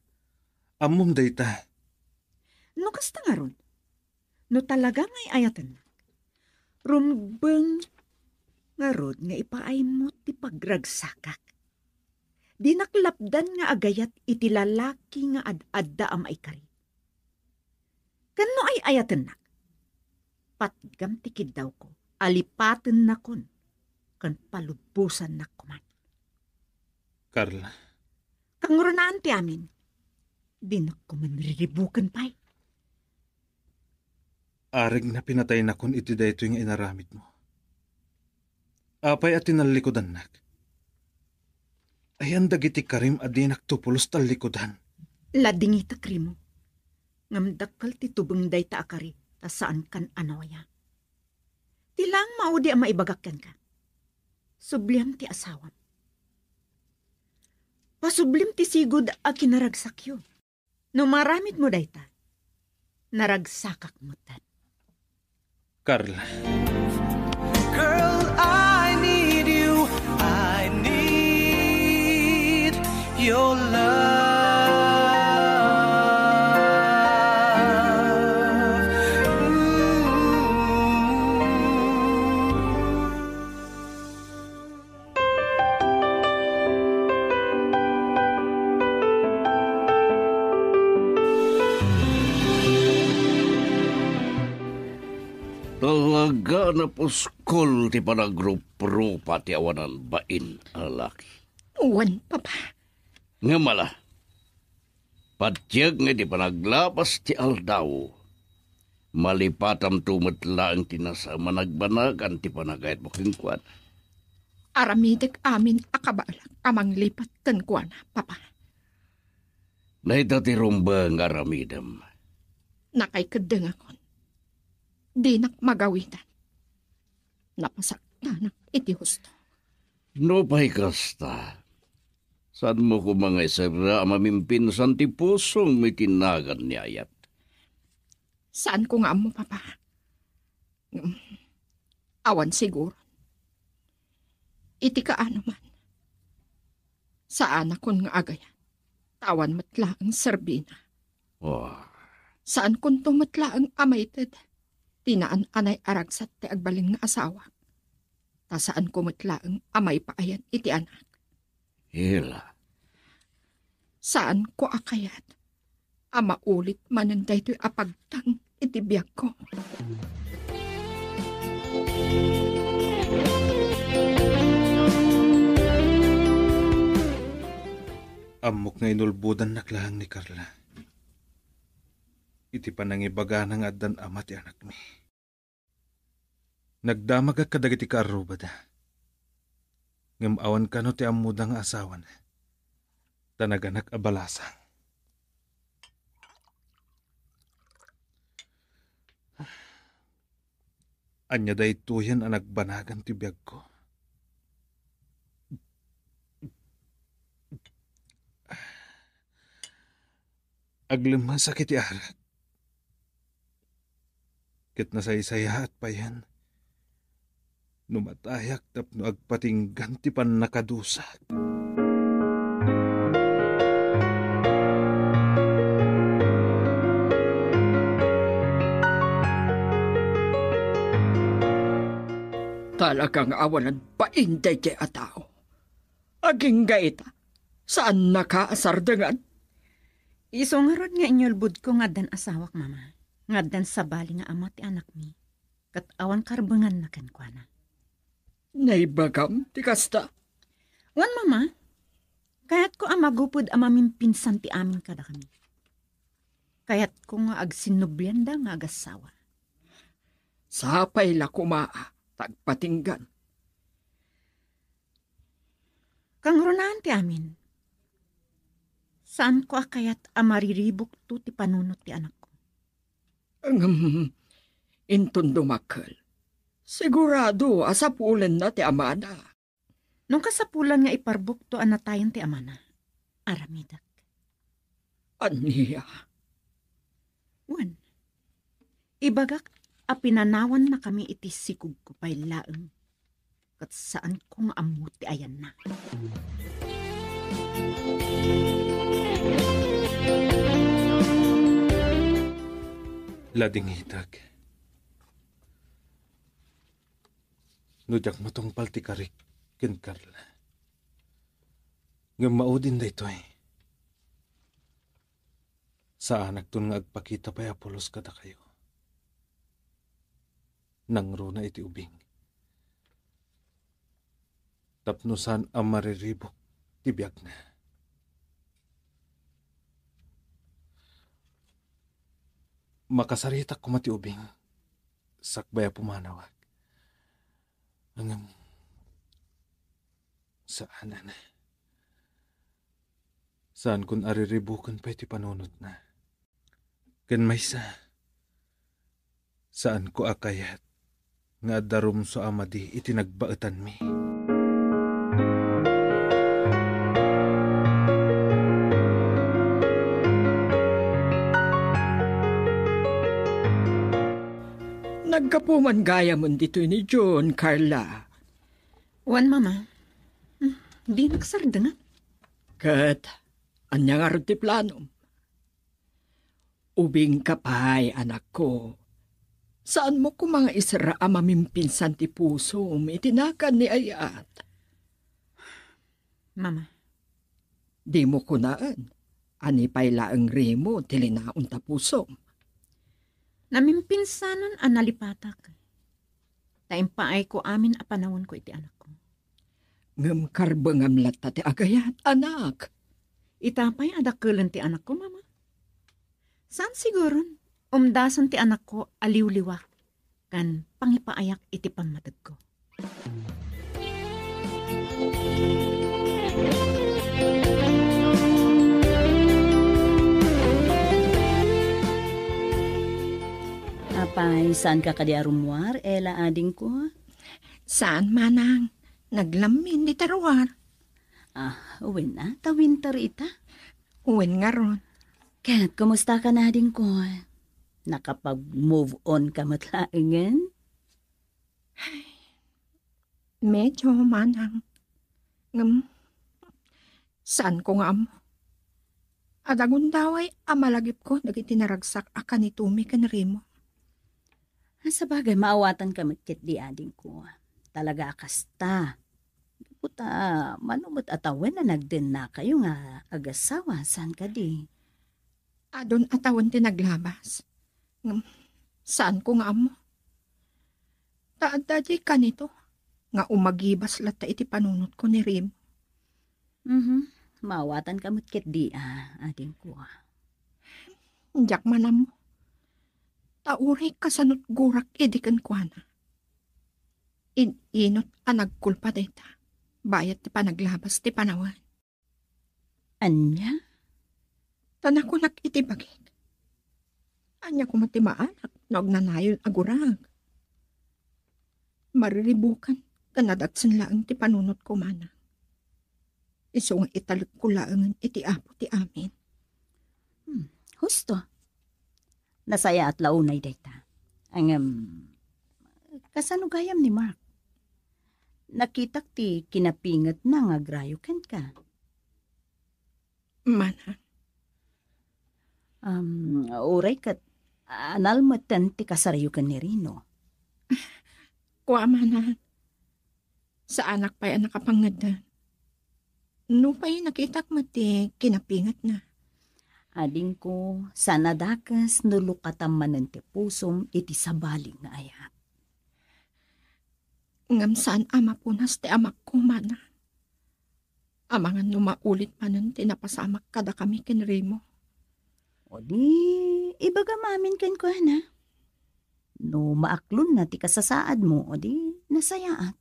amom dayta. No kasta nga ron. No talaga nga ayayatan nak. Rumbeng nga ron nga ipaay mo ti pagragsakak. Di naklapdan nga agayat iti lalaki nga ad-adda am aikari. Kano ay ayatan nak? Patgam tikid daw ko. Alipaten na kon. Kan palubusan na kuman. Carla, Kangurunaan ti amin. Di na kuman riribukan pa'y. arig na pinatay na kun iti dayto yung inaramid mo. Apay at tinalikodan nak. Ayan dagiti karim adi naktupulos talikodan. Ladingita krimo. Ngamdakal ti tubeng day ta akari. Ta saan kan anawaya. Tilang maudi ang maibagakyan ka. Subliam ti asawam. Pasublim ti sigud a kinaragsakyo. No maramit mo day ta. Naragsakak mo tan. Carla, Girl, I need you. I need your love. Talaga na puskol ti panagrup-rupa ti awanan bain alaki. Uwan, papa. Nga mala, patyag nga di panaglapas ti aldaw. Malipatam tumetla ang tinasa managbanagan ti panagayat mo kingkwan. Aramidek amin akabalak amang lipat kan kuana, papa. Naita ti rumba nga aramidam. Nakay kadeng akon. Di nak magawitan. Napasakta nak iti husto. No pa'y kasta. Saan mo ko mga isara mamimpin san ti pusong may tinagan ni ayat? Saan ko nga mo, papa? Awan siguro. Iti kaano man. Saan akon nga agayan? Tawan matla ang serbina. Oh, Saan kun tumatla ang amayted? Tinaan anay aragsat ti agbalin nga asawa. Ta saan kumatla ang amay paayan iti anak. hila. Saan ko akayat? Ama ulit mananday to'y apagtang iti biyag ko. amok nga inulbudan naklang ni Carla. Iti panangibaga ng addan ama ti anak mi. Nagdamag at kadagiti kaarubada. Ngam awan ka no ti amuda nga asawan. Tanaganak abalasang. Anya day tuyan ang nagbanagan ti biyag ko. Aglimang sakit arak. Kit nasaysaya at payan. Numatayak tapno agpatinggan ti pan nakadusak. Talagang awanan pa inday ti atao. Aging gaita, Saan nakaasardangan? Isungarod nga inyulbud ko nga dan asawak, mama. Nga dan sa bali nga ama ti anak mi. Kat awan karbangan na kankwana. Naibagam, ti kasta. Wan, mama. Kayat ko amagupod amaming pinsan ti amin kada kami. Kayat ko nga agsinubyanda nga agasawa. Sapay la kumaa, tagpatinggan. Kang runaan ti amin. Saan ko akayat amariribok to ti panunot ti anak ko? Intun dumakal. Sigurado, asapulan na ti amana. Nung kasapulan nga iparbuk to anatayan ti amana. Aramidak. Aniya. Wan. Ibagak a pinanawan na kami iti sikog ko pa'y laeng. Kat saan kong amuti ayan na. Lading hitag. Nudyak mo tong paltikarik, ken Carla. Nga maudin da ito eh. Sa anak tun nga agpakita pa'y Apolos kada kayo. Nangro na iti ubing. Tapnusan ang mariribok, tibyak na. Makasarita ko mati ubing, sakbaya pumanawag. Hanggang saan na. Saan kun ariribukan pa iti panunot na. Ken maysa, saan ko akayat nga darum so amadi iti nagbaetan mi. Nagkapuman gaya mo dito ni John, Carla. Wan, mama. Di nagsarda nga. Kat, anyang arti planom. Ubing kapay, anak ko. Saan mo ko mga isra amamimpinsan ti puso, itinakan ni Ayat? Mama. Di mo kunaan. Anipay laang rimo, tilinaon ta puso. Namimpinsanan ang nalipatak. Taimpaay ko amin a panahon ko iti anak ko. Ngam karbangam lata ti agayat, anak. Itapay adakulan ti anak ko, mama. Saan siguron? Umdasan ti anak ko aliw-liwak. Kan pangipaayak iti pamatag ko. Apay, saan ka kadi arumwar, Ela ading ko? Saan manang? Naglamin di taruar. Uwin na, ta-winter ita. Uwin nga ron. Kat, kumusta ka na ading ko? Nakapag-move on ka matlaengen? Medyo manang. Saan ko nga amo? Adagun daway amalagip ko dagiti naragsak akan ni Tumi ken Rimo. Sa bagay, maawatan ka matkit di ading ko. Talaga kasta. Puta, manumot atawan na nagden na kayo nga agasawa. Saan ka di? Adon atawan ti naglabas. Saan ko nga amo? Taad ka nito. Nga umagibas lata iti panunot ko ni Rimo. Maawatan ka matkit di ading ko. Diyak manam mo. Tauray kasanot gurak idikan kwa na. Inot nagkulpa deta. Bayat ti panaglabas ti panawan. Anya? Tanak ko nakitibagig. Anya ko matimaanak na nanayon agurag. Mariribukan kanadatsan laang ti panunot ko mana. Iso nga italik ko laangan iti apo ti amin. Husto. Nasaya at launay data. Ang kasanugayam ni Mark. Nakitak ti kinapingat na nga grayo ken ka. Mana. Uray kat analmatan ti kasarayo kan ni Rino. Kuwa mana. Sa anak pa'y nakapangadan. No pa'y nakita ko mati, kinapingat na. Ading ko, sana dakas nulukatam manan ti pusom iti sabaling nga ayat. Ngam saan ama punas ti amak ko mana. Amangan numaulit manan tinapasamak kada kami kinrimo. O di, ibaga mamin ken ko na. No maaklon na ti kasasaad mo, o di, nasayaat.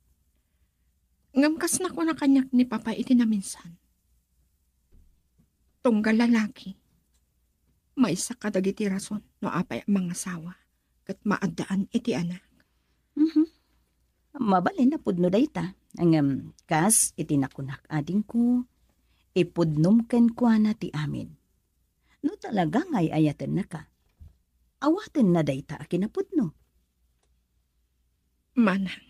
Ngam kas na ko na kanyak ni Papa iti na minsan. Tunggal lalaki. May isa kadagiti rason no apay ang mga asawa kat maadaan iti anak. Mabalin na pudno dayta. Ang kas iti nakunak ading ko, ipudnom ken kwa na ti amin. No talaga ngay ayatan na ka. Awaten na dayta a kinapudno. Manang,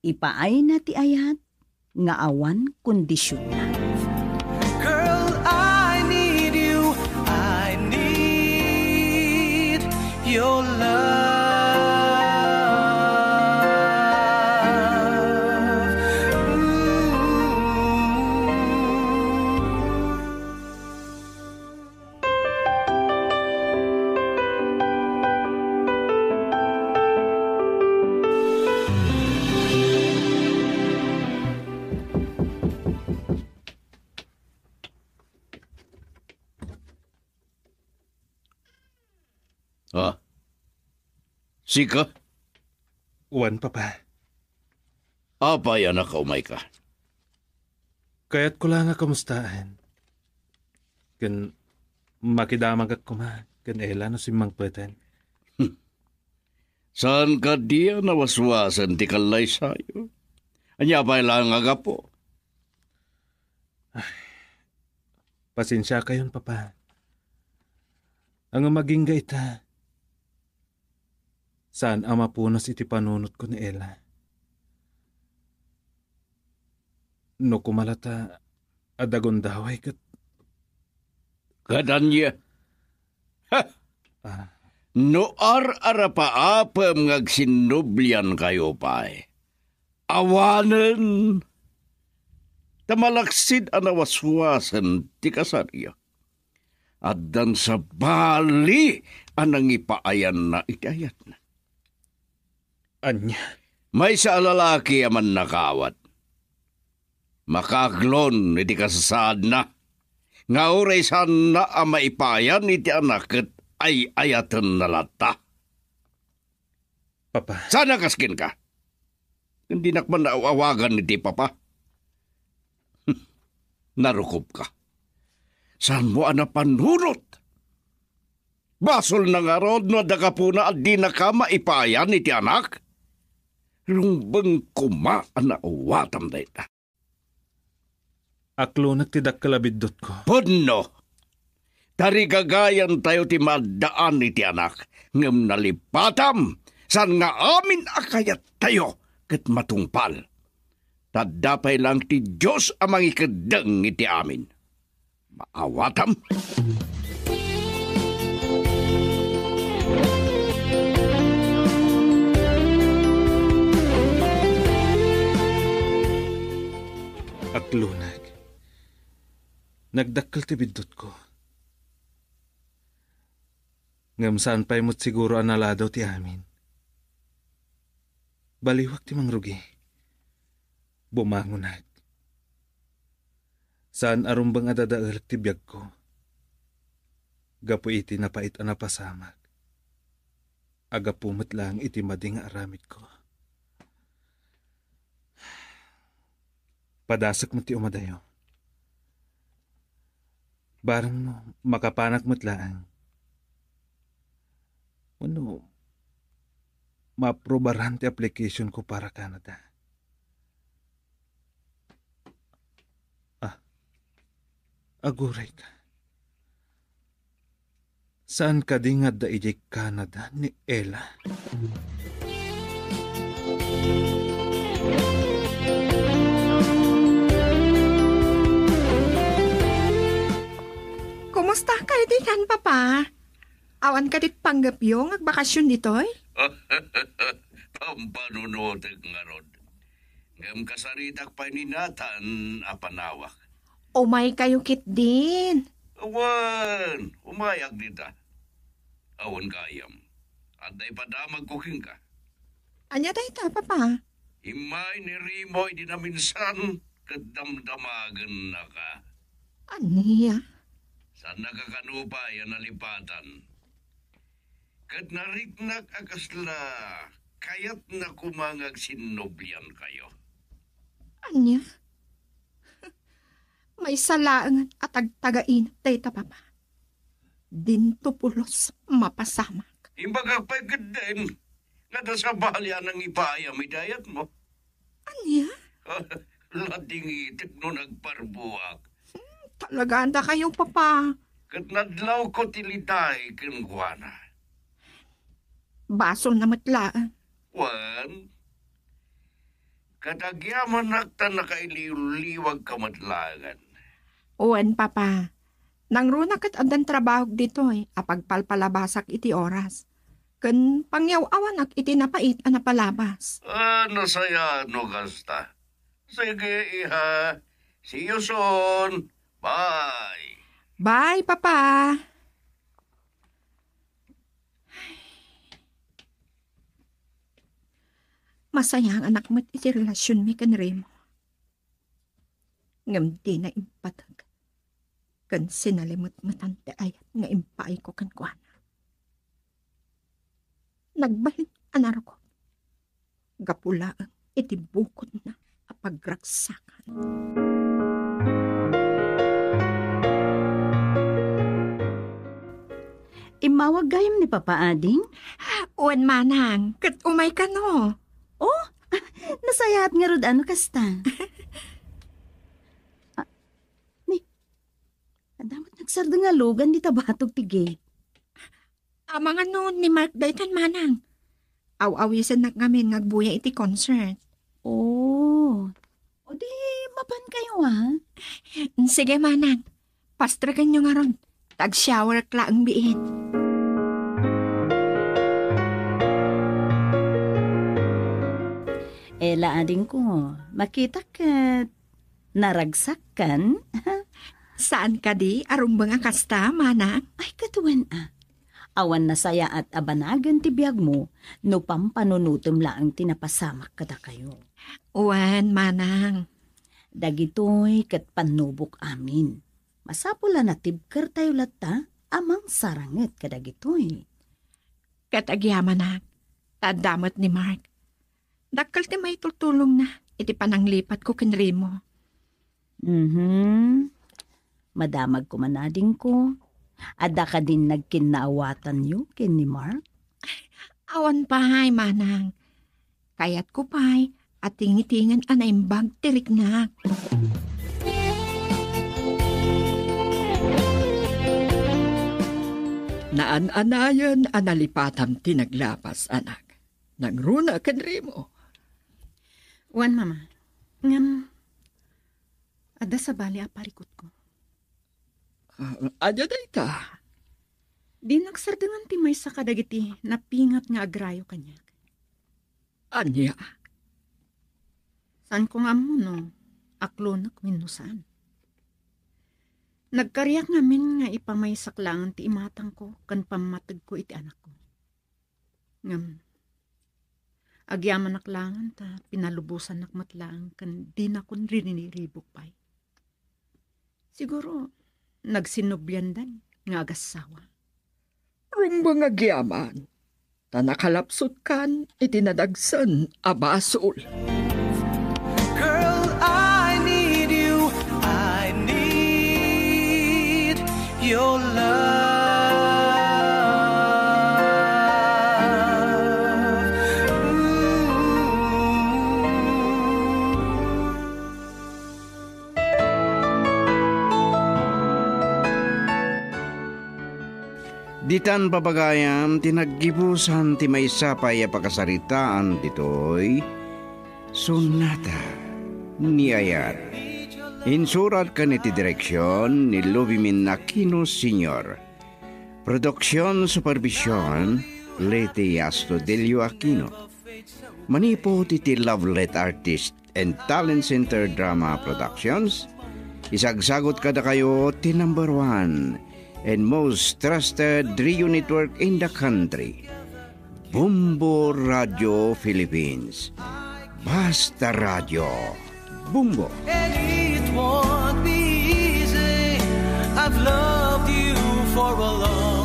Ipaay na ti ayat, nga awan kondisyon na. Girl, I need you. I need your love. Ah? Sika? Uwan, Papa. Apay anak umay ka. Kaya't ko lang nga kamustaan. Kan makidamag at kuma. Kan Ela no simang pweten. Saan ka diya nawaswasan ti kalay sayo? Anya pa lang aga po. Pasensya kayon, Papa. Ang maging gaita. Saan ama punas iti panunot ko ni Ela? No kumalata, adagon daway kat. Kadanya. Ha! No ar-ara pa apam ngagsinublian kayo pa eh. Awanan. Tamalaksid anawaswasan ti kasarya. At dan sa bali anang ipaayan na itayat na. Anya? May sa lalaki aman nakawat. Makaglon iti kasasaad na. Nga oray saan na ama ipayan iti anakit ay ayatan na lata. Papa. Sana kaskin ka. Hindi nakman naawagan iti Papa. Narukop ka. Saan mo panunot? Basol na nga rod no daga po na at di na ka maipayan iti anak. Rumbang kuma anawatam da ita. Aklo nagtidak kalabidot ko. Podno! Tarigagayan tayo ti madaan iti anak. Ngam nalipatam. San nga amin akayat tayo kat matungpal. Tadapay lang ti Diyos amang ikadang iti amin. Maawatam. Aklunag. Nagdakkel ti bidot ko. Ngam saan pa'y mo't siguro analadaw ti amin. Baliwag ti mangrugi. Bumangonag. Saan arumbang adadaal ti biyag ko. Gapo iti napait anapasamag. Aga pumat lang iti mading aramid ko. Padasak mo ti umadayo. Barang mo, makapanak mo't laang. Ano, maprobaran ti application ko para Canada. Aguray ka. Saan ka di nga da ijay Canada ni Ela? Kumusta kayo diyan, Papa? Awan ka dit panggapyo agbakasyon ditoy? Pampanunod nga rod. Ngam kasaritak pa ni Nathan apanawak. Umay kayo kit din. Awan, umayag dita. Awan kayam. At day padamag kuking ka. Anya day ta, papa? Imay ni Rimo di na minsan kadamdamagan na ka. Aniya? Sa nakakanupa yan nalipatan. Kat nariknak akasla, kayat na kumangag sinobyan kayo. Anya? May salaan at agtagain day ta, papa. Dinto pulos mapasamak. Imbaga pa'y din, nga da sa balya ng ipaya may dayat mo. Anya? Lading itik no nagparbuak. Talaga anda kayo, papa. Kat nadlaw ko tiliday kengwana. Basol na matlaan. Wan, kadagyaman nakta nakailiwliwag kamatlagan. Uwan, papa. Nang runak at andan trabaho dito apagpalpalabasak iti oras. Kan pangyaw-awan ak iti napait a napalabas. Nasaya no kasta. Sige, iha. See you soon. Bye. Bye, papa. Masaya ang anak mo't iti relasyon mi kan Remo. Ngam di na impatag. Kan sinalimot matante ayat nga impaay ko kan kuana. Nagbalik anar ko. Gapulaan iti bukod na apagraksakan. Imawag gayam ni Papa Ading? Uwan manang, kat umay ka no. Oh, nasayahat nga rod ano kasta. Dapat nagsarda nga lugan di tabatog ti gate. Amang ano ni Mark Dayton manang. Aw-awisan na kami ngagbuya iti concert. Oh, o di mapan kayo Sige manang, pastragan nyo nga ron. Tag-shower kla ang biin. Ela ading ko, makita ka naragsak kan? Saan ka di? Arong ba nga kasta, manang? Ay katuwan Awan na saya at abanagan ti biyag mo, no pampanunutom laang tinapasamak kada kayo. Uwan, manang. Dagitoy kat panubok amin. Masapula na tibker tayo lata, amang saranget kadagitoy. Katagyaman na, tadamat ni Mark. Dakal ti may tutulong na, iti pananglipat ko kinri mo. Madamag ko manading ko. Ada ka din nagkinaawatan niyo kin ni Mark? Awan pahay, manang. Kayat ko pa'y at tingitingan anaimbag tirik na. Naan-anayan analipatam tinaglapas, anak. Nangruna kanri mo. Wan, mama. Ngam, ada sa bali aparikot ko. Adya day ta. Di nagsardangan ti may sa kadagiti napingat nga agrayo kanya. Anya. Saan ko nga mo no, aklonak minusan. Nagkariyak ngamin nga ipamaysak ti imatang ko kan pamatag ko iti anak ko. Ngam, agyaman naklangan ta pinalubusan nakmatlang kan di na kun riniribok pa'y. Siguro, nagsinubyandan nga agasawa. Rumba nga giyaman. Tanakalapsot kan itinadagsan abasol. Girl, I need you. I need your love. Ditan papagayam, tinaggibusan ti may sapay a pakasaritaan ditoy, Sonata ni Ayat. Insurat ka niti direksyon ni Lubimin Aquino Sr. Produksyon Supervision Leti Astodelio Aquino. Manipo titi Lovelet Artist and Talent Center Drama Productions. Isagsagot kada kayo ti number 1 and most trusted radio network in the country. Bumbo Radio Philippines. Basta Radio. Bumbo. And it won't be easy. I've loved you for a long